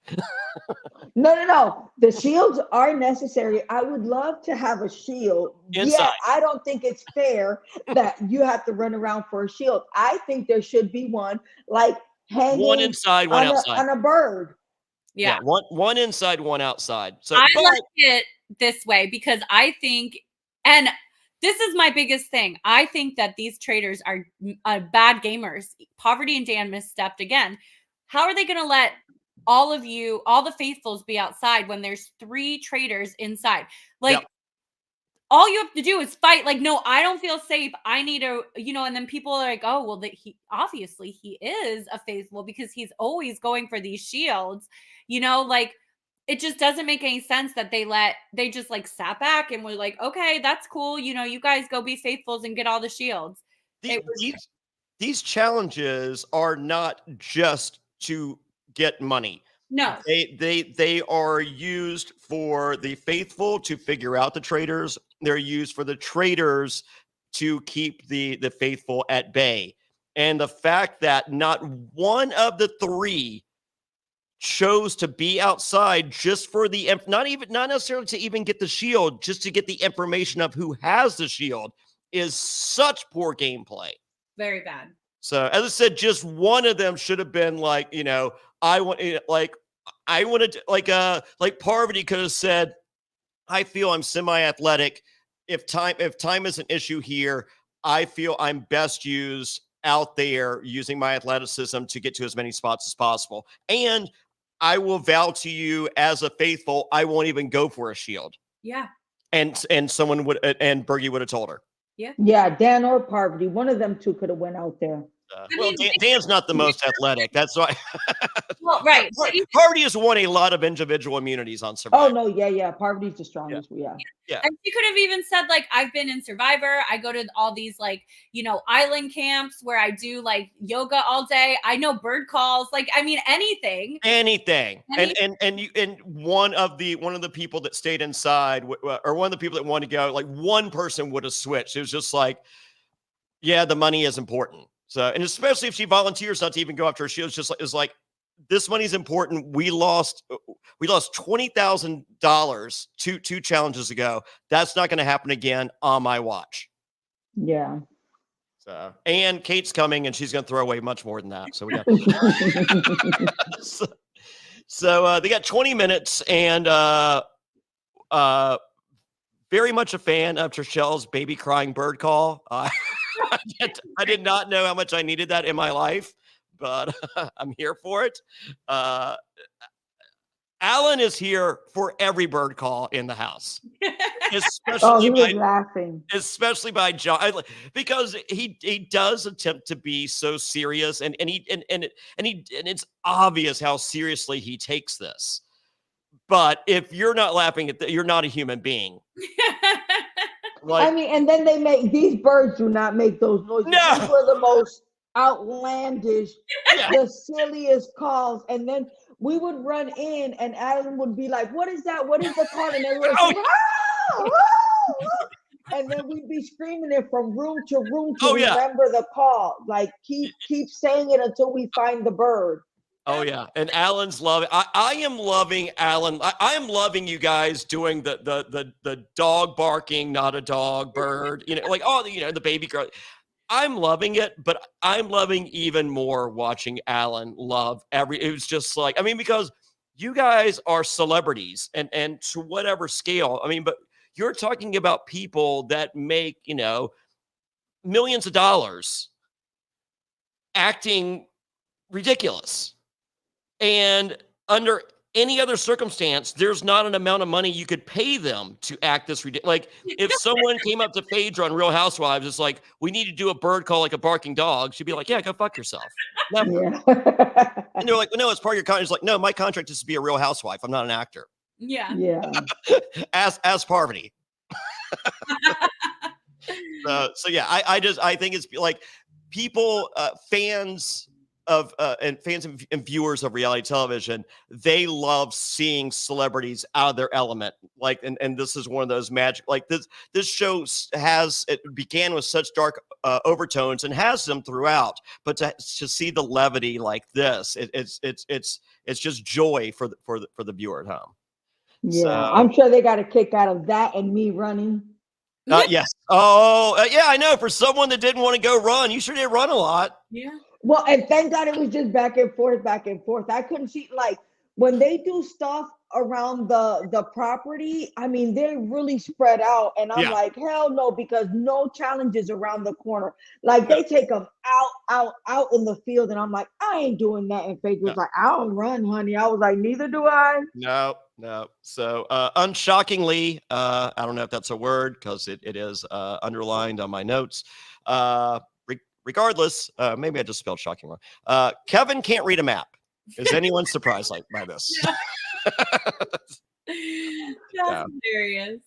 No. The shields are necessary. I would love to have a shield. Inside. Yeah, I don't think it's fair that you have to run around for a shield. I think there should be one like hanging One inside, one outside. on a bird. yeah. One inside, one outside. So I like it this way because I think, and this is my biggest thing. I think that these traitors are bad gamers. Poverty and Dan misstepped again. How are they going to let all of you, all the faithfuls, be outside when there's 3 traitors inside? Like, all you have to do is fight. Like, no, I don't feel safe. I need a, and then people are like, oh, well, he obviously he is a faithful because he's always going for these shields. Like, it just doesn't make any sense that they just like sat back and were like, okay, that's cool. You guys go be faithfuls and get all the shields. These challenges are not just to get money. No, they are used for the faithful to figure out the traitors. They're used for the traitors to keep the faithful at bay. And the fact that not one of the 3 chose to be outside just for not necessarily to even get the shield, just to get the information of who has the shield is such poor gameplay. very bad. So as I said, just one of them should have been like, I wanted like Parvati could have said, I feel I'm semi-athletic. If time is an issue here, I feel I'm best used out there using my athleticism to get to as many spots as possible. And I will vow to you as a faithful, I won't even go for a shield. Yeah. And someone would, and Bergie would have told her. Yeah, Dan or Parvati, one of them 2 could have went out there. Well, Dan's not the most athletic. That's why. Well, right. Parvati has won a lot of individual immunities on Survivor. Oh no, yeah. Parvati's the strongest. Yeah. And she could have even said, like, I've been in Survivor. I go to all these, like, island camps where I do like yoga all day. I know bird calls. Like, I mean, anything. And one of the people that stayed inside, or one of the people that wanted to go, like one person would have switched. It was just like, yeah, the money is important. So, and especially if she volunteers not to even go after her shield, it's like this money's important. We lost $20,000 two challenges ago. That's not going to happen again on my watch. Yeah. And Kate's coming, and she's going to throw away much more than that. So we got. so they got 20 minutes, and very much a fan of Trichelle's baby crying bird call. I did not know how much I needed that in my life, but I'm here for it. Alan is here for every bird call in the house, especially by John, because he does attempt to be so serious, and it's obvious how seriously he takes this. But if you're not laughing at that, you're not a human being. I mean, and then these birds do not make those noises. No. These were the most outlandish, the silliest calls. And then we would run in, and Adam would be like, "What is that? What is the call?" And everyone would say, and then we'd be screaming it from room to room to remember the call. Like keep saying it until we find the bird. Oh yeah, and Alan's loving. I am loving Alan. I am loving you guys doing the dog barking, not a dog, bird. Like the baby girl. I'm loving it, but I'm loving even more watching Alan love it was just like, I mean, because you guys are celebrities and to whatever scale. I mean, but you're talking about people that make, millions of dollars acting ridiculous. And under any other circumstance, there's not an amount of money you could pay them to act this ridiculous. Like if someone came up to Phaedra on Real Housewives, it's like, we need to do a bird call like a barking dog. She'd be like, yeah, go fuck yourself. Never. Yeah. And they're like, well, no, it's part of your contract. It's like, no, my contract is to be a Real Housewife. I'm not an actor. Yeah. Yeah. As Parvati. So yeah, I think it's like people, fans of and fans and viewers of reality television, they love seeing celebrities out of their element. Like, and this is one of those magic. Like this show it began with such dark overtones and has them throughout, but to see the levity like this, it's just joy for the viewer at home. Yeah. So, I'm sure they got a kick out of that and me running. yes. Oh, yeah, I know. For someone that didn't want to go run, you sure did run a lot. Yeah. Well, and thank God it was just back and forth, back and forth. I couldn't see, like, when they do stuff around the property, I mean, they really spread out. And I'm like, hell no, because no challenges around the corner. Like, they take them out in the field. And I'm like, I ain't doing that. And Faith was like, I don't run, honey. I was like, neither do I. No. So, unshockingly, I don't know if that's a word because it is underlined on my notes. Regardless, maybe I just spelled shocking wrong. Kevin can't read a map. Is anyone surprised by this? That's hilarious.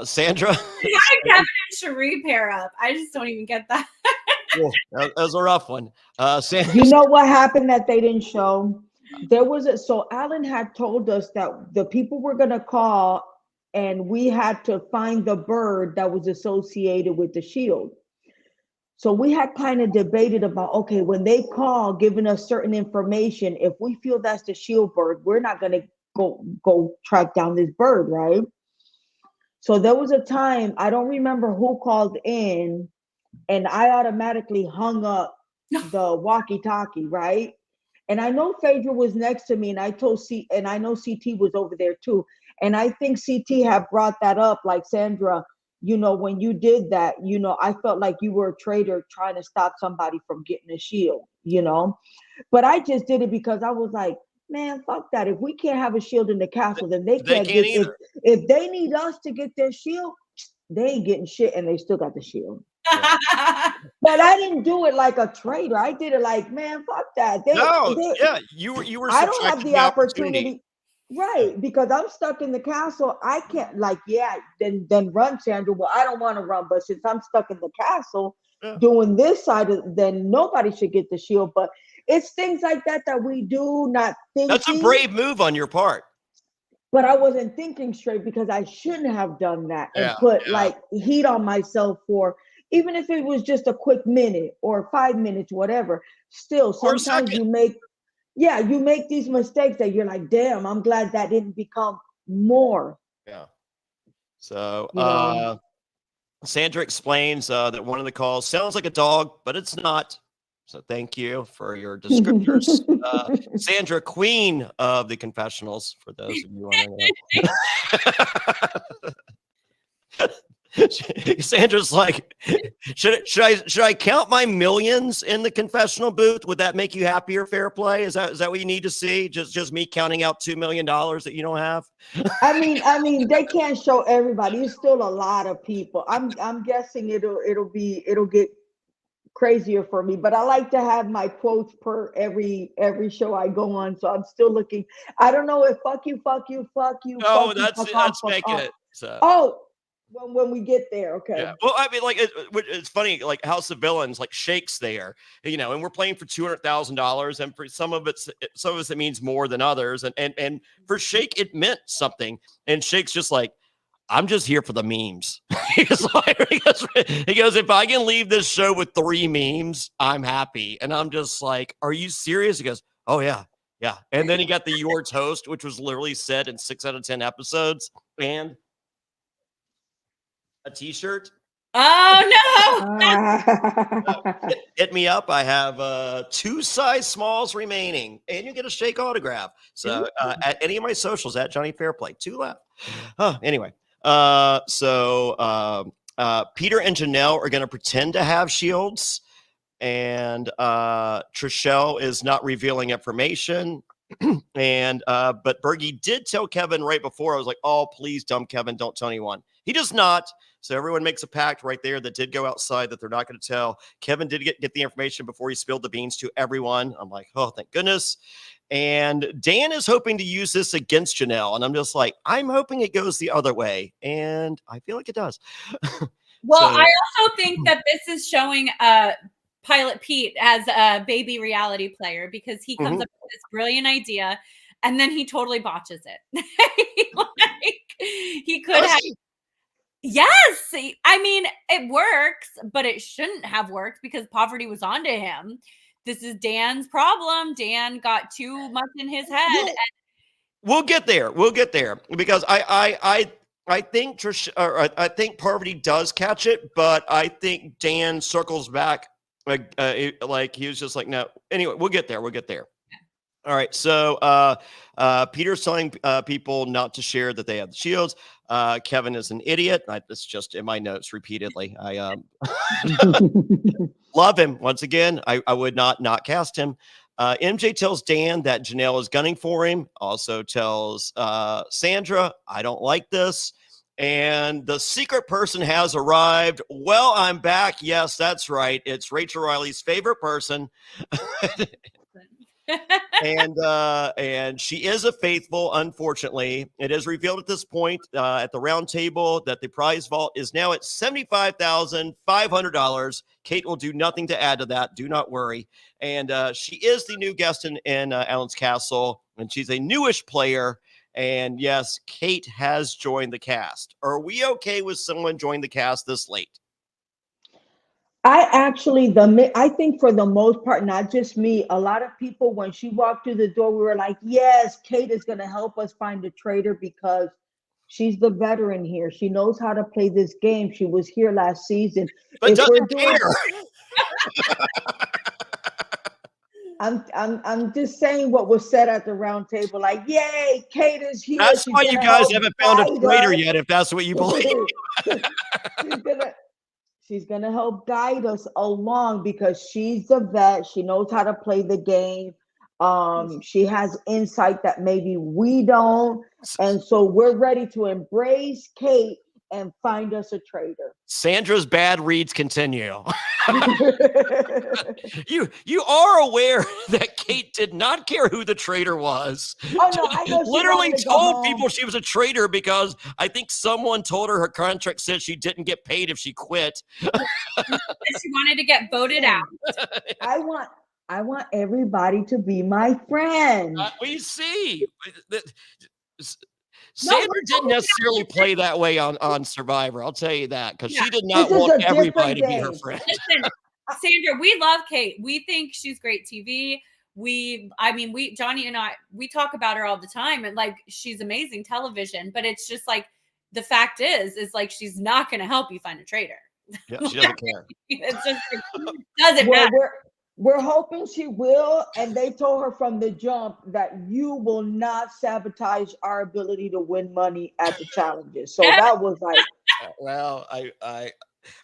Sandra? Why Kevin and Cherie pair up? I just don't even get that. That was a rough one. Sandra, you know what happened that they didn't show? So Alan had told us that the people were going to call and we had to find the bird that was associated with the shield. So we had kind of debated about, okay, when they call, giving us certain information, if we feel that's the shield bird, we're not going to go track down this bird, right? So there was a time, I don't remember who called in, and I automatically hung up the walkie-talkie, right? And I know Phaedra was next to me, and I know CT was over there too. And I think CT had brought that up, like, Sandra, when you did that, I felt like you were a traitor trying to stop somebody from getting a shield, But I just did it because I was like, man, fuck that. If we can't have a shield in the castle, then they can't get either. If they need us to get their shield, they ain't getting shit, and they still got the shield. Yeah. But I didn't do it like a traitor. I did it like, man, fuck that. You were. I don't have the opportunity. Right, because I'm stuck in the castle. I can't, then run, Sandra. Well, I don't want to run, but since I'm stuck in the castle doing this side, then nobody should get the shield. But it's things like that we do not think. That's a brave move on your part. But I wasn't thinking straight because I shouldn't have done that and put like heat on myself for, even if it was just a quick minute or 5 minutes, whatever. Still, sometimes you make these mistakes that you're like, damn, I'm glad that didn't become more. Yeah. So Sandra explains that one of the calls sounds like a dog, but it's not. So thank you for your descriptors. Sandra, queen of the confessionals, for those of you wondering. Sandra's like, should I count my millions in the confessional booth? Would that make you happier, Fairplay? Is that what you need to see? Just me counting out $2 million that you don't have? I mean, they can't show everybody. It's still a lot of people. I'm guessing it'll get crazier for me, but I like to have my quotes per every show I go on. So I'm still looking. I don't know if fuck you. Oh, that's making it. So. Oh. When we get there, okay. Yeah. Well, I mean, like it's funny, like House of Villains, like Shake's there, and we're playing for $200,000, and for some of us it means more than others, and for Shake it meant something, and Shake's just like, I'm just here for the memes. he goes, if I can leave this show with 3 memes, I'm happy, and I'm just like, are you serious? He goes, oh yeah, and then he got the Your Toast, which was literally said in 6 out of 10 episodes, and a t-shirt. Oh no! Hit me up. I have 2 size smalls remaining, and you get a shake autograph. So at any of my socials at Jonny Fairplay, 2 left. Anyway, Peter and Janelle are going to pretend to have shields, and Trishelle is not revealing information. And but Bergie did tell Kevin right before. I was like, oh, please, dumb Kevin, don't tell anyone. He does not. So everyone makes a pact right there that did go outside that they're not going to tell. Kevin did get the information before he spilled the beans to everyone. I'm like, oh, thank goodness. And Dan is hoping to use this against Janelle. And I'm just like, I'm hoping it goes the other way. And I feel like it does. Well, I also think that this is showing Pilot Pete as a baby reality player, because he comes up with this brilliant idea and then he totally botches it. He could have. Yes. I mean, it works, but it shouldn't have worked because poverty was onto him. This is Dan's problem. Dan got too much in his head. We'll get there. We'll get there because I think I think poverty does catch it, but I think Dan circles back like he was just like, no. Anyway, we'll get there. We'll get there. All right. So Peter's telling people not to share that they have the shields. Kevin is an idiot. It's just in my notes repeatedly. I love him. Once again, I would not cast him. MJ tells Dan that Janelle is gunning for him. Also tells Sandra, I don't like this. And the secret person has arrived. Well, I'm back. Yes, that's right. It's Rachel Reilly's favorite person. And she is a faithful, unfortunately. It is revealed at this point at the round table that the prize vault is now at $75,500. Kate will do nothing to add to that. Do not worry. And she is the new guest in Alan's Castle, and she's a newish player. And yes, Kate has joined the cast. Are we okay with someone joining the cast this late? I think for the most part, not just me, a lot of people, when she walked through the door, we were like, yes, Kate is going to help us find a traitor because she's the veteran here. She knows how to play this game. She was here last season. But doesn't care. I'm just saying what was said at the round table. Like, yay, Kate is here. That's why you guys haven't found a traitor yet, if that's what you believe. She's gonna help guide us along because she's the vet. She knows how to play the game. She has insight that maybe we don't, and so we're ready to embrace Kate and find us a traitor. Sandra's bad reads continue. You are aware that Kate did not care who the traitor was. Oh no, I know. Literally told people she was a traitor because I think someone told her contract said she didn't get paid if she quit. She wanted to get voted out. I want everybody to be my friend. We see. Sandra didn't necessarily play that way on Survivor. I'll tell you that, because she did not want everybody to be her friend. Listen, Sandra, we love Kate. We think she's great TV. Johnny and I, we talk about her all the time, and like she's amazing television. But it's just like the fact is like she's not going to help you find a traitor. Yeah, she doesn't care. It's just it doesn't matter. We're hoping she will, and they told her from the jump that you will not sabotage our ability to win money at the challenges. So that was like, well, I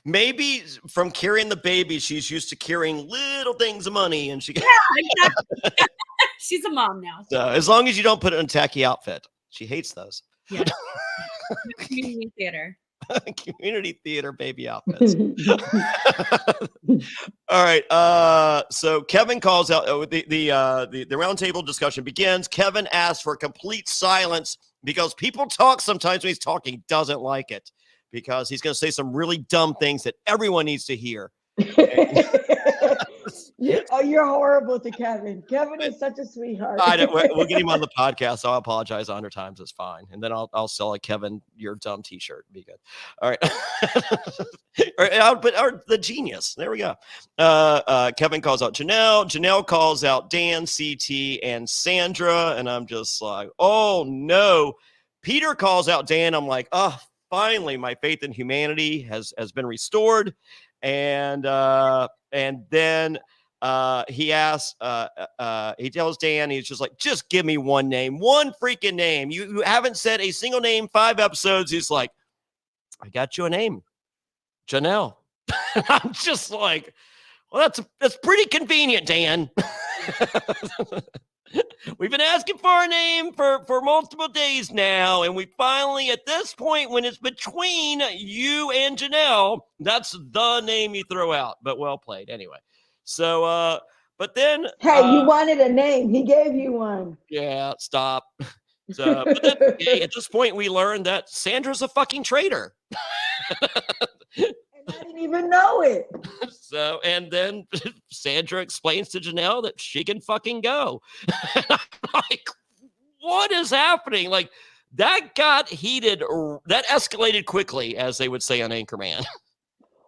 maybe from carrying the baby, she's used to carrying little things of money, and exactly. She's a mom now. So as long as you don't put it in a tacky outfit, she hates those. Yeah. Community theater. Community theater baby outfits. All right. So Kevin calls out the roundtable discussion begins. Kevin asks for complete silence because people talk sometimes when he's talking. He doesn't like it because he's going to say some really dumb things that everyone needs to hear. Oh, you're horrible to Kevin. Kevin is such a sweetheart. We'll get him on the podcast. So I'll apologize 100 times. It's fine. And then I'll sell a Kevin, you're dumb t-shirt. Be good. All right. But the genius. There we go. Kevin calls out Janelle. Janelle calls out Dan, CT, and Sandra. And I'm just like, oh no. Peter calls out Dan. I'm like, oh, finally my faith in humanity has been restored. And then he asks, he tells Dan, he's just like, just give me one name, one freaking name. You haven't said a single name 5 episodes. He's like, I got you a name, Janelle. I'm just like, well, that's pretty convenient, Dan. We've been asking for a name for multiple days now, and we finally, at this point, when it's between you and Janelle, that's the name you throw out. But well played, anyway. So, but then, Hey, you wanted a name. He gave you one. yeah, stop. So, but then, at this point, we learned that Sandra's a fucking traitor. And I didn't even know it. So, and then Sandra explains to Janelle that she can fucking go. I'm like, what is happening? Like, that got heated. That escalated quickly, as they would say on Anchorman.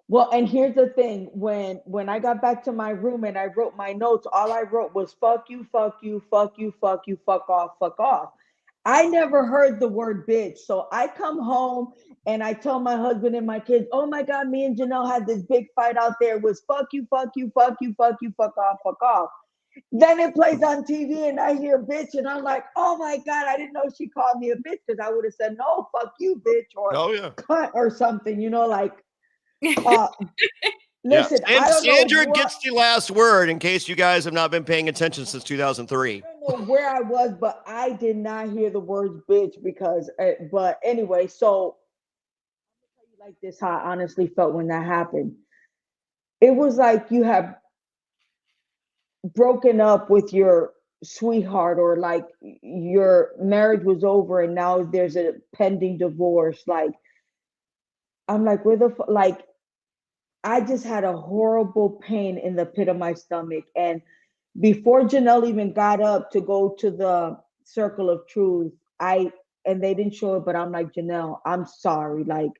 Well, and here's the thing. When I got back to my room and I wrote my notes, all I wrote was fuck you, fuck you, fuck you, fuck you, fuck off, fuck off. I never heard the word bitch. So I come home and I tell my husband and my kids, oh my God, me and Janelle had this big fight out there. It was fuck you, fuck you, fuck you, fuck you, fuck off, fuck off. Then it plays on TV and I hear bitch and I'm like, oh my God, I didn't know she called me a bitch, because I would have said, no, fuck you, bitch, or cunt or something, like, listen, yeah. I don't Sandra know gets the last word, in case you guys have not been paying attention since 2003. I don't know where I was, but I did not hear the words bitch because, but anyway, so I'm gonna tell you like this, how I honestly felt when that happened. It was like you have broken up with your sweetheart, or like your marriage was over and now there's a pending divorce. Like, I'm like, where the like, I just had a horrible pain in the pit of my stomach. And before Janelle even got up to go to the circle of truth, and they didn't show it, but I'm like, Janelle, I'm sorry. Like,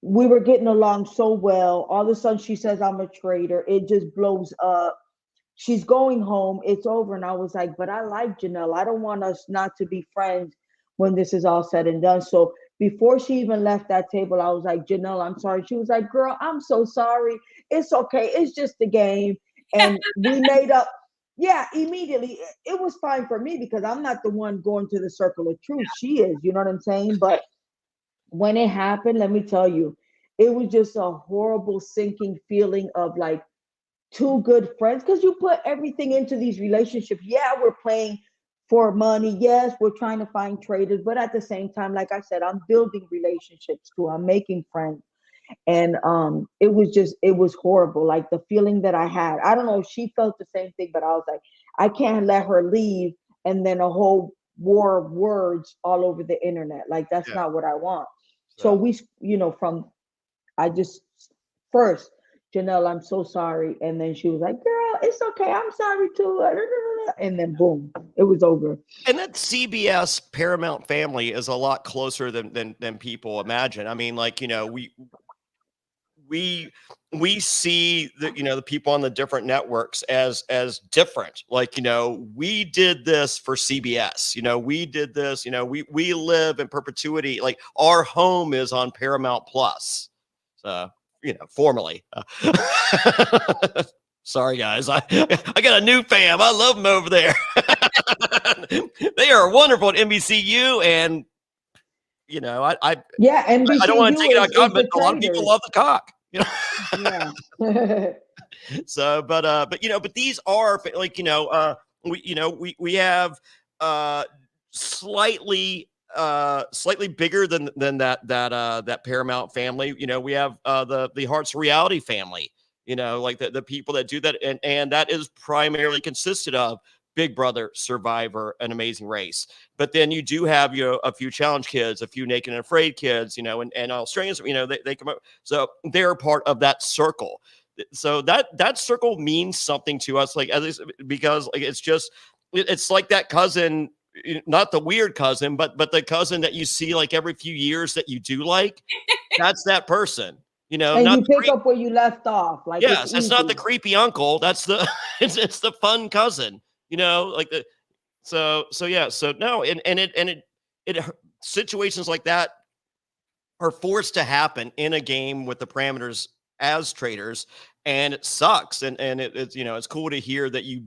we were getting along so well. All of a sudden she says I'm a traitor. It just blows up. She's going home. It's over. And I was like, but I like Janelle. I don't want us not to be friends when this is all said and done. So before she even left that table, I was like, Janelle, I'm sorry. She was like, girl, I'm so sorry. It's okay. It's just a game. And we made up. Yeah, immediately. It was fine for me because I'm not the one going to the circle of truth. She is, you know what I'm saying? But when it happened, let me tell you, it was just a horrible sinking feeling of like two good friends, because you put everything into these relationships. Yeah, we're playing for money. Yes, we're trying to find traders, but at the same time, like I said, I'm building relationships too. I'm making friends. And it was horrible. Like, the feeling that I had, I don't know if she felt the same thing, but I was like, I can't let her leave and then a whole war of words all over the internet. Like, that's not what I want. So we, I just first, Janelle, I'm so sorry. And then she was like, girl, it's okay. I'm sorry too. And then boom, it was over. And that CBS Paramount family is a lot closer than people imagine. I mean, like, we see the people on the different networks as different. Like, we did this for CBS, we did this, we live in perpetuity. Like, our home is on Paramount Plus. So, formally. Sorry, guys. I got a new fam. I love them over there. They are wonderful at NBCU, and NBCU. I don't want to take it out, but a lot of people love the cock. Yeah. So, but these are like, we have slightly bigger than that Paramount family. We have the Hearts Reality family, like the people that do that. And that is primarily consisted of Big Brother, Survivor, An Amazing Race. But then you do have, a few challenge kids, a few Naked and Afraid kids, and Australians, they come up. So they're part of that circle. So that circle means something to us, like, because like, it's like that cousin, not the weird cousin, but the cousin that you see like every few years that you do like. That's that person. And you pick up where you left off. Like, yes, it's not the creepy uncle. That's it's the fun cousin. Like so no, and it situations like that are forced to happen in a game with the parameters as traitors, and it sucks. And it's, you know, it's cool to hear that you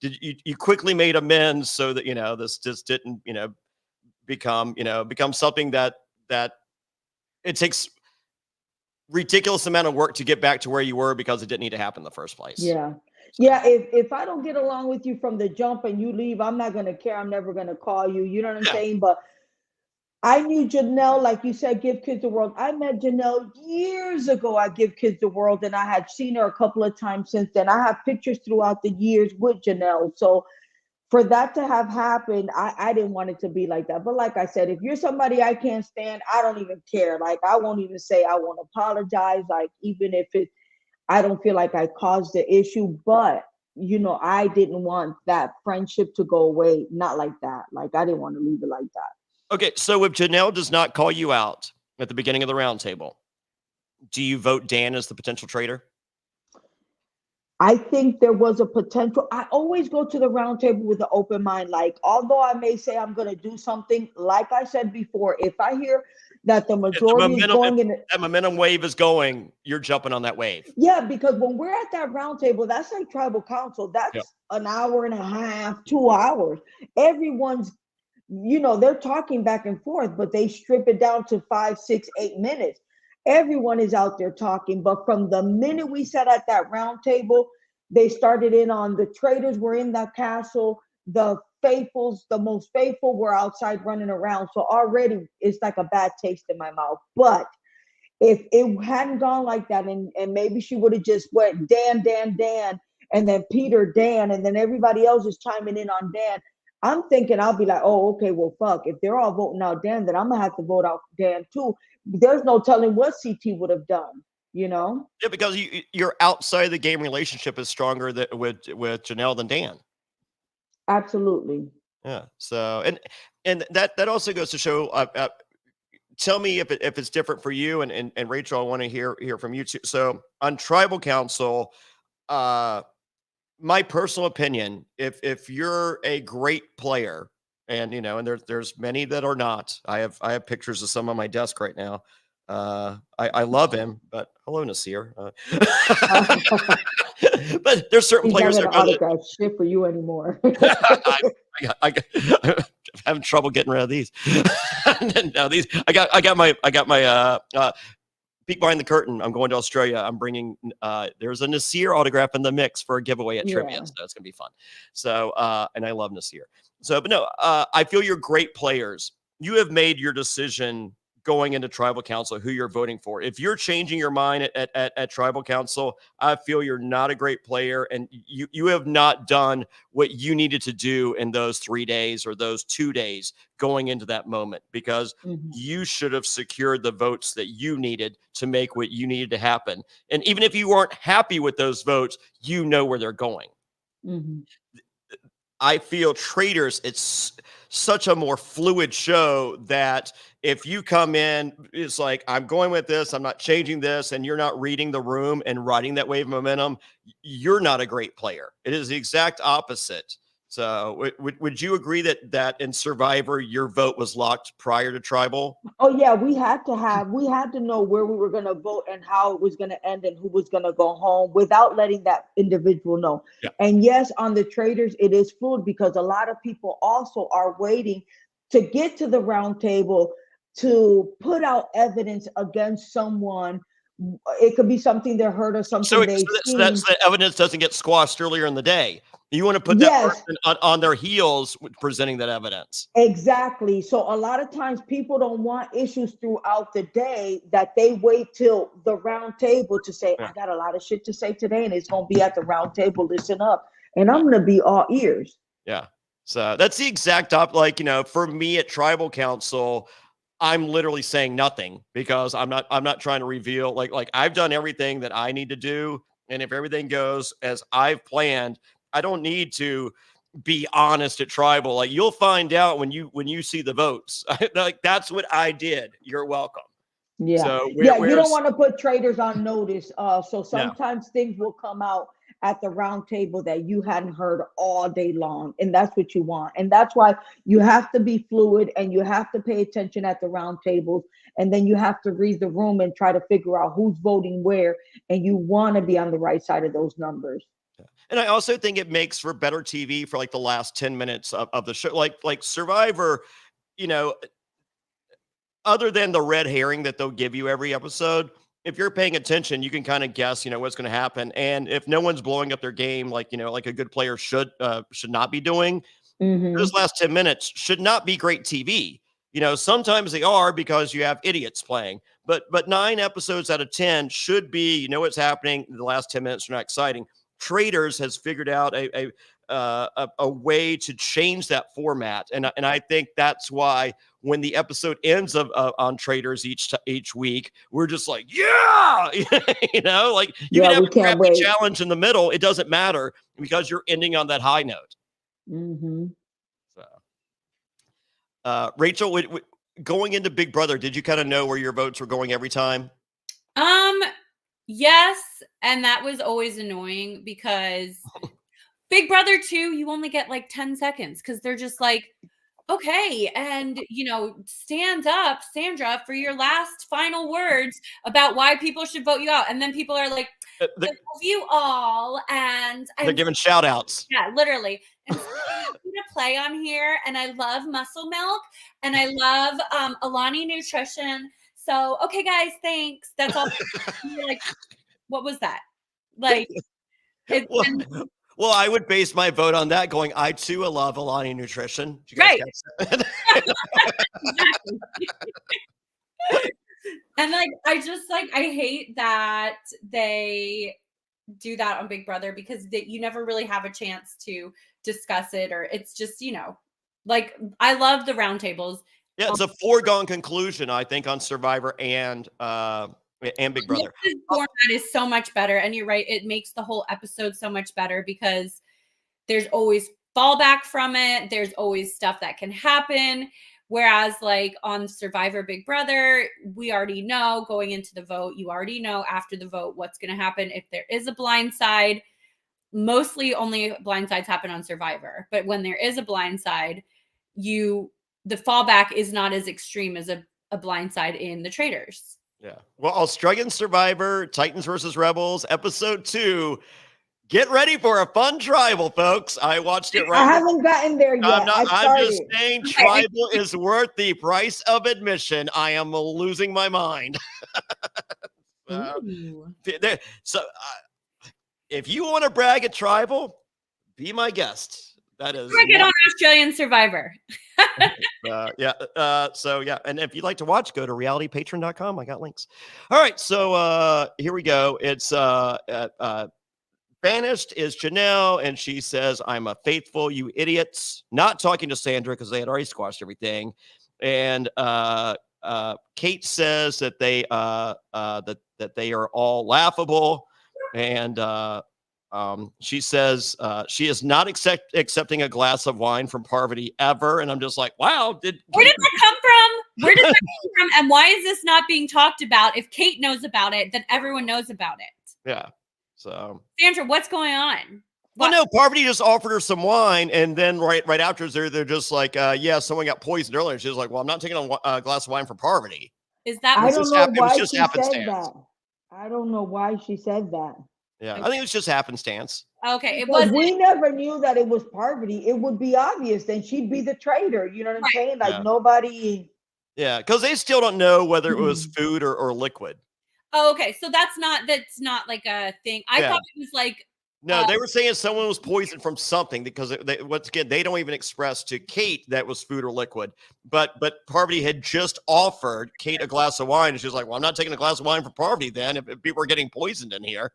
you quickly made amends so that, you know, this just didn't, you know, become something that it takes ridiculous amount of work to get back to where you were because it didn't need to happen in the first place. Yeah. Yeah, if I don't get along with you from the jump and you leave, I'm not gonna care. I'm never gonna call you. You know what I'm saying? But I knew Janelle, like you said, Give Kids the World. I met Janelle years ago at Give Kids the World, and I had seen her a couple of times since then. I have pictures throughout the years with Janelle. So for that to have happened, I didn't want it to be like that. But like I said, if you're somebody I can't stand, I don't even care. Like, I won't even say I won't apologize. Like, even if I don't feel like I caused the issue, but you know, I didn't want that friendship to go away. Not like that. Like, I didn't want to leave it like that. Okay, so if Janelle does not call you out at the beginning of the roundtable, do you vote Dan as the potential traitor? I think there was a potential. I always go to the roundtable with an open mind. Like, although I may say I'm going to do something, like I said before, if I hear that the majority is going in, that momentum wave is going, you're jumping on that wave. Yeah, because when we're at that roundtable, that's like tribal council. That's an hour and a half, 2 hours. Everyone's, you know, they're talking back and forth, but they strip it down to 5, 6, 8 minutes. Everyone is out there talking, but from the minute we sat at that round table, they started in on the traitors were in that castle, the faithfuls, the most faithful were outside running around. So already it's like a bad taste in my mouth. But if it hadn't gone like that, and maybe she would have just went Dan, Dan, Dan, and then Peter, Dan, and then everybody else is chiming in on Dan, I'm thinking I'll be like, oh, okay, well, fuck. If they're all voting out Dan, then I'm going to have to vote out Dan too. There's no telling what CT would have done, you know? Yeah, because your outside the game relationship is stronger with Janelle than Dan. Absolutely. Yeah. So, and that also goes to show, tell me if it's different for you, and Rachel, I want to hear from you too. So on tribal council, my personal opinion, if you're a great player, and you know, and there's many that are not. I have pictures of some on my desk right now. I love him, but hello, Nasir. But there's certain players that not autograph shit for you anymore. I'm having trouble getting rid of these. No, these I got my peek behind the curtain. I'm going to Australia. I'm bringing there's a Nasir autograph in the mix for a giveaway at trivia, so it's gonna be fun. So and I love Nasir. So, but no, I feel you're great players. You have made your decision going into tribal council who you're voting for. If you're changing your mind at tribal council, I feel you're not a great player, and you have not done what you needed to do in those 3 days or those 2 days going into that moment, because you should have secured the votes that you needed to make what you needed to happen. And even if you weren't happy with those votes, you know where they're going. I feel Traitors, it's such a more fluid show that if you come in, it's like, I'm going with this, I'm not changing this, and you're not reading the room and riding that wave of momentum, you're not a great player. It is the exact opposite. So would you agree that in Survivor, your vote was locked prior to tribal? Oh yeah, we had to know where we were going to vote and how it was going to end and who was going to go home without letting that individual know. And yes, on the Traitors, it is fluid because a lot of people also are waiting to get to the round table to put out evidence against someone. It could be something they heard or something so they've seen. That's the evidence doesn't get squashed earlier in the day. You want to put that person on their heels presenting that evidence. Exactly. So a lot of times people don't want issues throughout the day, that they wait till the round table to say, I got a lot of shit to say today, and it's going to be at the round table. Listen up. And I'm going to be all ears. Yeah. So that's the exact like, you know, for me at tribal council, I'm literally saying nothing because I'm not trying to reveal like I've done everything that I need to do. And if everything goes as I've planned, I don't need to be honest at tribal. Like, you'll find out when you see the votes. Like, that's what I did. You're welcome. Yeah. So you don't want to put Traitors on notice. So sometimes things will come out at the round table that you hadn't heard all day long. And that's what you want. And that's why you have to be fluid and you have to pay attention at the round tables. And then you have to read the room and try to figure out who's voting where. And you want to be on the right side of those numbers. And I also think it makes for better TV for like the last 10 minutes of the show. Like Survivor, you know, other than the red herring that they'll give you every episode, if you're paying attention, you can kind of guess, you know, what's going to happen. And if no one's blowing up their game, like, you know, like a good player should not be doing, those last 10 minutes should not be great TV. You know, sometimes they are because you have idiots playing, but 9 episodes out of 10 should be, you know, what's happening. The last 10 minutes are not exciting. Traitors has figured out a way to change that format. And I think that's why when the episode ends on Traitors each week, we're just like, yeah, you know, like you can have a crappy challenge in the middle. It doesn't matter because you're ending on that high note. So, Rachel, going into Big Brother, did you kind of know where your votes were going every time? Yes. And that was always annoying because Big Brother 2, you only get like 10 seconds because they're just like, okay, and you know, stand up, Sandra, for your last final words about why people should vote you out. And then people are like, I love you all, and they're giving shout outs. Yeah, literally. And so I'm happy to play on here, and I love Muscle Milk, and I love Alani Nutrition. So, okay, guys, thanks. That's all. Like, what was that? Like, well, I would base my vote on that going, I too love Alani Nutrition. Right. Exactly. And like, I hate that they do that on Big Brother because you never really have a chance to discuss it, or it's just, you know, like, I love the roundtables. Yeah, it's a foregone conclusion, I think, on Survivor and Big Brother. This format is so much better, and you're right, it makes the whole episode so much better because there's always fallback from it. There's always stuff that can happen. Whereas like on Survivor Big Brother, we already know going into the vote, you already know after the vote what's going to happen. If there is a blind side, mostly only blind sides happen on Survivor. But when there is a blind side, the fallback is not as extreme as a blind side in the Traitors. Yeah. Well, Australian Survivor, Titans versus Rebels, episode 2. Get ready for a fun tribal, folks. I watched it right. I haven't gotten there yet. I'm just saying tribal is worth the price of admission. I am losing my mind. So if you want to brag at tribal, be my guest. That is. Get on Australian Survivor. So yeah. And if you'd like to watch, go to realitypatron.com. I got links. All right. So here we go. It's banished is Janelle, and she says, I'm a faithful, you idiots. Not talking to Sandra because they had already squashed everything. And Kate says that they that they are all laughable. And she says she is not accepting a glass of wine from Parvati ever. And I'm just like, wow. Where did that come from? Where did that come from? And why is this not being talked about? If Kate knows about it, then everyone knows about it. Yeah. So Sandra, what's going on? Well, no, Parvati just offered her some wine, and then right after they're just like, yeah, someone got poisoned earlier. She was like, well, I'm not taking a glass of wine for Parvati. Is that? I don't know why she said that. I don't know why she said that. Yeah, I think it was just happenstance. Okay, we never knew that it was Parvati. It would be obvious, then she'd be the traitor. You know what I'm saying? Like nobody. Yeah, because they still don't know whether it was food or liquid. Oh, okay. So that's not like a thing. I thought it was like. No, they were saying someone was poisoned from something because once again, they don't even express to Kate that was food or liquid. But Parvati had just offered Kate a glass of wine, and she was like, well, I'm not taking a glass of wine for Parvati then if people are getting poisoned in here.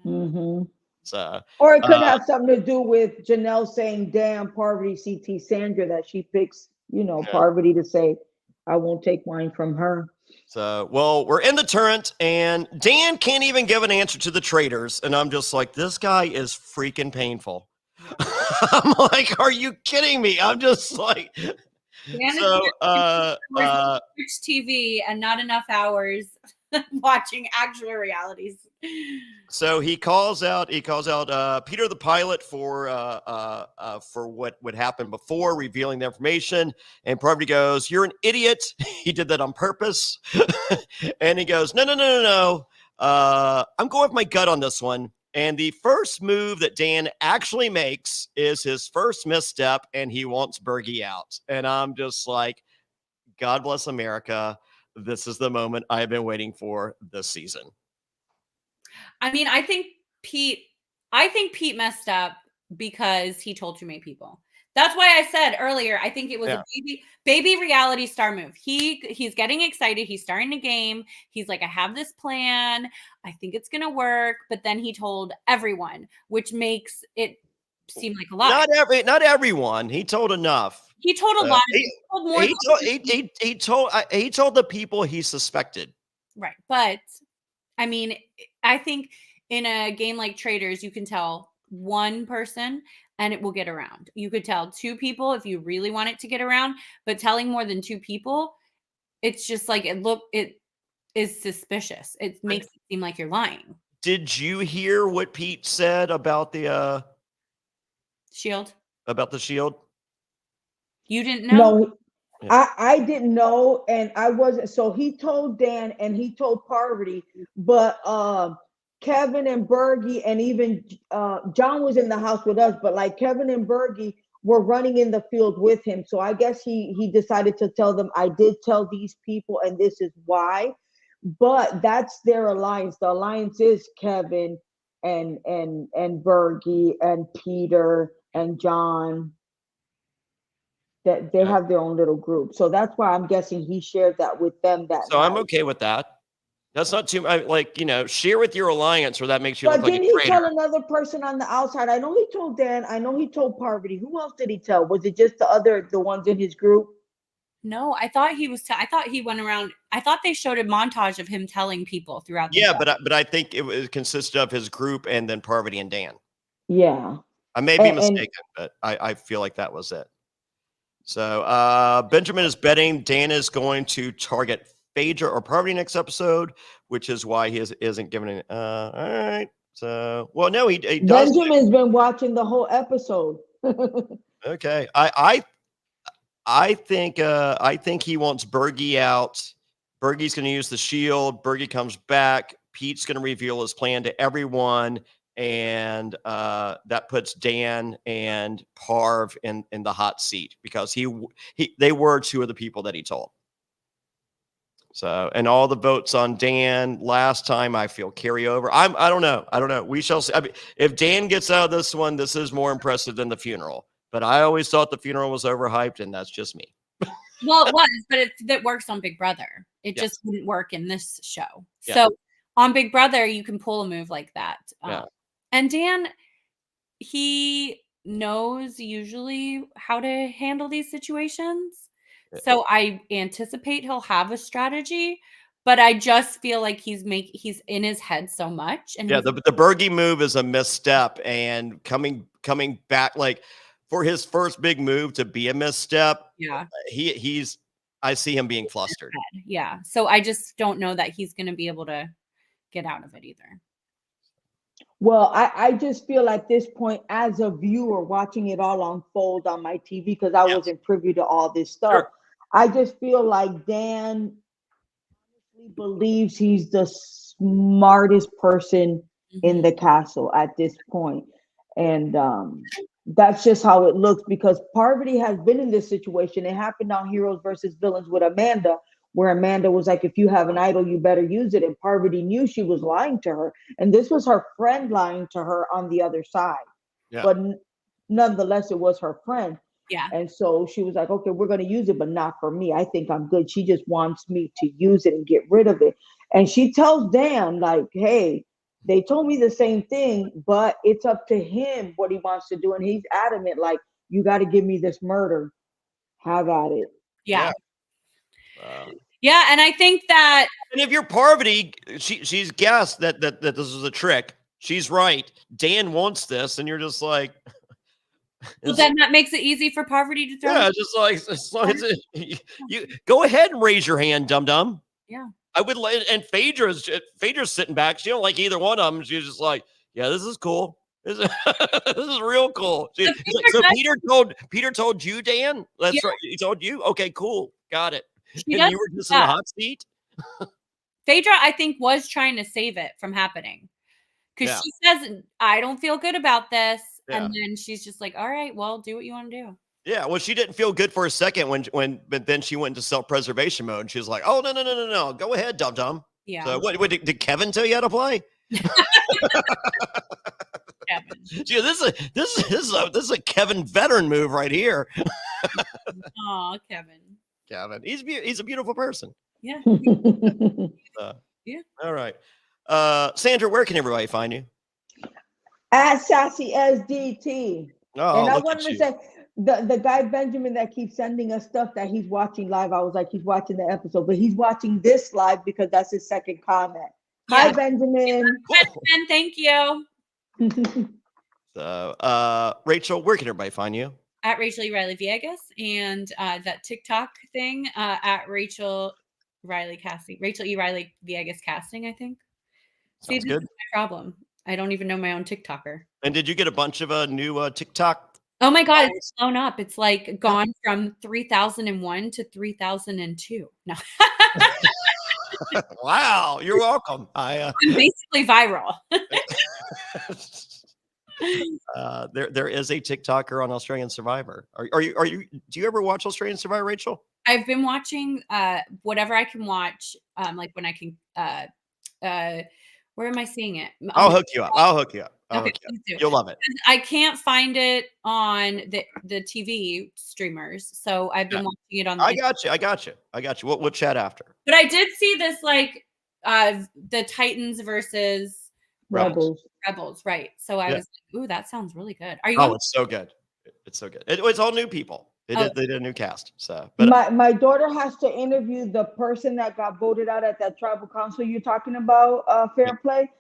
Mm-hmm. So, or it could have something to do with Janelle saying, damn, Parvati CT Sandra, that she picks, Parvati to say, I won't take wine from her. So, well, we're in the turret, and Dan can't even give an answer to the Traitors, and I'm just like, this guy is freaking painful. I'm like, are you kidding me? I'm just like, Dan so, TV and not enough hours. watching actual realities. So he calls out Peter the pilot for what happened before, revealing the information. And Parvati goes, "You're an idiot. He did that on purpose." And he goes, "No. I'm going with my gut on this one." And the first move that Dan actually makes is his first misstep, and he wants Bergie out. And I'm just like, God bless America. This is the moment I have been waiting for this season. I mean, I think Pete messed up because he told too many people. That's why I said earlier, I think it was a baby reality star move. He's getting excited. He's starting a game. He's like, I have this plan. I think it's going to work. But then he told everyone, which makes it seem like a lot. Not everyone. He told enough. He told a lot. He told the people he suspected. Right. But I mean, I think in a game like Traitors, you can tell one person and it will get around. You could tell two people if you really want it to get around, but telling more than two people, it's just like it is suspicious. It makes it seem like you're lying. Did you hear what Pete said about the Shield? About the shield? You didn't know? No, I didn't know, and I wasn't. So he told Dan and he told Parvati, but Kevin and Bergie and even John was in the house with us, but like Kevin and Bergie were running in the field with him. So I guess he decided to tell them, I did tell these people, and this is why. But that's their alliance. The alliance is Kevin and Bergie and Peter and John. That they have their own little group. So that's why I'm guessing he shared that with them that So night. I'm okay with that. That's not too like, share with your alliance, or that makes you But look like a didn't he traitor. tell another person on the outside? I know he told Dan. I know he told Parvati. Who else did he tell? Was it just the ones in his group? No, I thought he was. I thought he went around. I thought they showed a montage of him telling people throughout. The but I think it consisted of his group and then Parvati and Dan. Yeah, I may be mistaken, but I feel like that was it. So Benjamin is betting Dan is going to target Phaedra or Parvati next episode, which is why he isn't giving it. All right. So, well, no, he does. Benjamin's been watching the whole episode. Okay. I think he wants Bergie out. Bergie's going to use the shield. Bergie comes back. Pete's going to reveal his plan to everyone, and that puts Dan and Parv in the hot seat because they were two of the people that he told. So, and all the votes on Dan last time, I feel carry over. I don't know. We shall see. I mean, if Dan gets out of this one, this is more impressive than the funeral. But I always thought the funeral was overhyped, and that's just me. Well, it was, but that works on Big Brother. It just wouldn't work in this show. Yeah. So on Big Brother, you can pull a move like that. And Dan, he knows usually how to handle these situations. So I anticipate he'll have a strategy, but I just feel like he's in his head so much. And the Bergie move is a misstep, and coming back like for his first big move to be a misstep. Yeah, I see him being flustered. Yeah, so I just don't know that he's going to be able to get out of it either. Well, I just feel at this point, as a viewer watching it all unfold on my TV, because I wasn't privy to all this stuff. Sure. I just feel like Dan honestly believes he's the smartest person in the castle at this point. And that's just how it looks, because Parvati has been in this situation. It happened on Heroes versus Villains with Amanda, where Amanda was like, if you have an idol, you better use it. And Parvati knew she was lying to her. And this was her friend lying to her on the other side. Yeah. But nonetheless, it was her friend. Yeah. And so she was like, okay, we're going to use it, but not for me. I think I'm good. She just wants me to use it and get rid of it. And she tells Dan, like, hey, they told me the same thing, but it's up to him what he wants to do. And he's adamant, like, you got to give me this murder. Have at it. Yeah. Yeah. And I think that. And if you're Parvati, she's guessed that this is a trick. She's right. Dan wants this. And you're just like. Well, then that makes it easy for Parvati to throw. Yeah, just like as long as you go ahead and raise your hand, dum-dum. Yeah. I would like, and Phaedra's sitting back. She don't like either one of them. She's just like, yeah, this is cool. This is, this is real cool. She's like, so Peter told you, Dan? That's Yeah. right. He told you? Okay, cool. Got it. She And does you were just in the hot seat? Phaedra, I think, was trying to save it from happening. Because she says, I don't feel good about this. Yeah. And then she's just like, all right, well, do what you want to do. Yeah, well, she didn't feel good for a second but then she went into self-preservation mode. And she was like, "Oh no, go ahead, dum. Yeah. So what did Kevin tell you how to play? Kevin. Gee, this is a Kevin veteran move right here. Aw, Kevin. Kevin, he's a beautiful person. Yeah. Yeah. All right, Sandra, where can everybody find you? At Sassy SDT. Oh, and I look wanted at to you. say the guy Benjamin that keeps sending us stuff that he's watching live. I was like, he's watching the episode, but he's watching this live because that's his second comment. Hi, Yeah. Benjamin. And thank you. So, Rachel, where can everybody find you? At Rachel E. Reilly Viegas, and that TikTok thing at Rachel Reilly Casting. Rachel E. Reilly Viegas Casting, I think. See, Sounds this good. is my problem. I don't even know my own TikToker. And did you get a bunch of new TikTok? Oh my God, it's blown up. It's like gone from 3001 to 3002. No. Wow, you're welcome. I'm basically viral. There is a TikToker on Australian Survivor. Are you do you ever watch Australian Survivor, Rachel? I've been watching whatever I can watch, like when I can where am I seeing it? I'll hook you up. Okay, please do. You'll love it. I can't find it on the TV streamers, so I've been watching it on. I got you. We'll chat after. But I did see this like the Titans versus Rebels. right? So I Yeah. was like, ooh, that sounds really good. Are you? Oh, it's so good. It's so good. It's all new people. They did a new cast. So, but My daughter has to interview the person that got voted out at that tribal council you're talking about, Fairplay.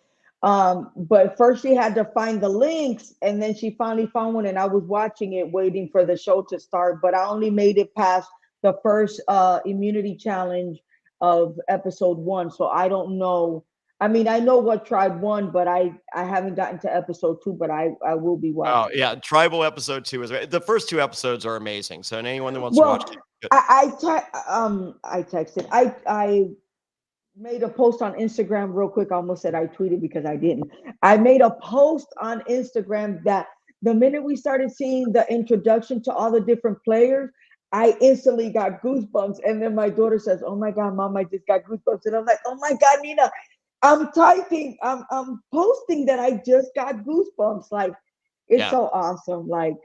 But first she had to find the links, and then she finally found one, and I was watching it, waiting for the show to start. But I only made it past the first immunity challenge of episode 1, so I don't know. I mean, I know what tribe won, but I haven't gotten to episode 2, but I will be watching. oh yeah, Tribal episode 2 is the first 2 episodes are amazing. So anyone that wants to watch it, good. I texted. I made a post on Instagram real quick. I almost said I tweeted because I didn't. I made a post on Instagram that the minute we started seeing the introduction to all the different players, I instantly got goosebumps. And then my daughter says, "Oh my God, Mom, I just got goosebumps." And I'm like, "Oh my God, Nina, I'm posting that I just got goosebumps." Like, it's so awesome. Like,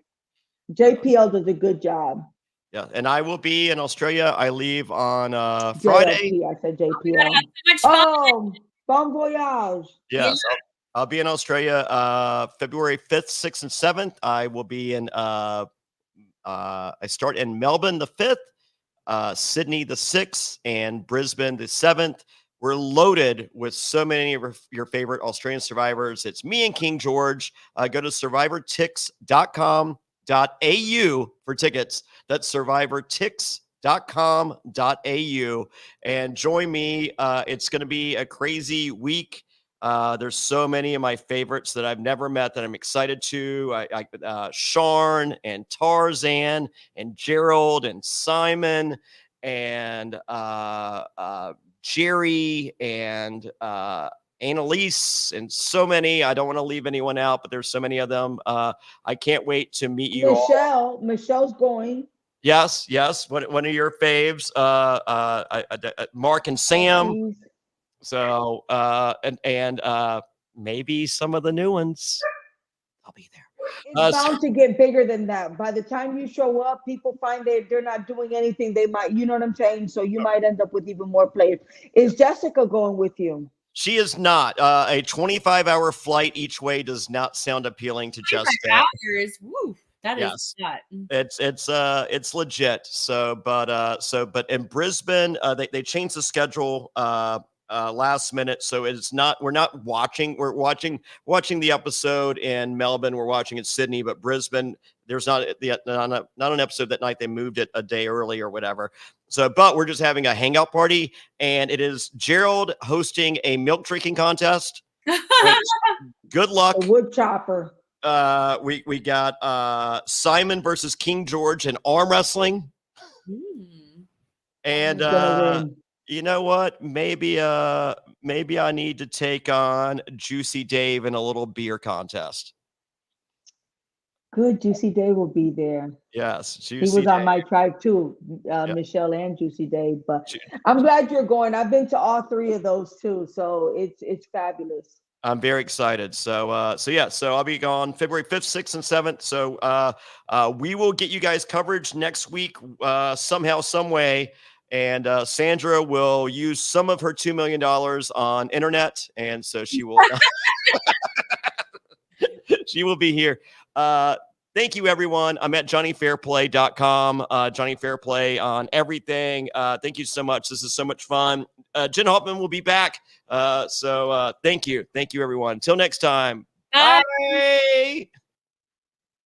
JPL does a good job. Yeah, and I will be in Australia. I leave on Friday. JLP, I said JPL. Have so much fun. Oh, bon voyage. Yes, I'll be in Australia February 5th, 6th, and 7th. I will be in I start in Melbourne the 5th, Sydney the 6th, and Brisbane the 7th. We're loaded with so many of your favorite Australian survivors. It's me and King George. Go to survivortix.com.au for tickets. That's survivortix.com.au and join me. It's going to be a crazy week. There's so many of my favorites that I've never met that I'm excited to. Sharn and Tarzan and Gerald and Simon and Jerry and Annalise and so many. I don't want to leave anyone out, but there's so many of them. I can't wait to meet you all. Michelle's going. Yes. One of your faves, Mark and Sam. So and maybe some of the new ones. I'll be there. It's bound to get bigger than that. By the time you show up, people find they're not doing anything. They might, you know what I'm saying? So you might end up with even more players. Is Jessica going with you? She is not. A 25-hour flight each way does not sound appealing to Jessica. Hours. Woo. That is not. It's legit. So, but in Brisbane, they changed the schedule last minute, so we're not watching. We're watching the episode in Melbourne. We're watching in Sydney, but Brisbane, there's not an episode that night. They moved it a day early or whatever. So, but we're just having a hangout party, and it is Gerald hosting a milk drinking contest. Good luck. A wood chopper. We got Simon versus King George in arm wrestling. And Who's gonna win? you know what? Maybe I need to take on Juicy Dave in a little beer contest. Good, Juicy Dave will be there. Yes, He was on my tribe too, Michelle and Juicy Dave. But I'm glad you're going. I've been to all three of those too, so it's fabulous. I'm very excited. So I'll be gone February 5th, 6th, and 7th. So we will get you guys coverage next week somehow, some way. And Sandra will use some of her $2 million on internet, and so she will she will be here. Thank you, everyone. I'm at JonnyFairplay.com. Jonny Fairplay on everything. Thank you so much. This is so much fun. Jen Hoffman will be back. So thank you. Thank you, everyone. Until next time. Bye.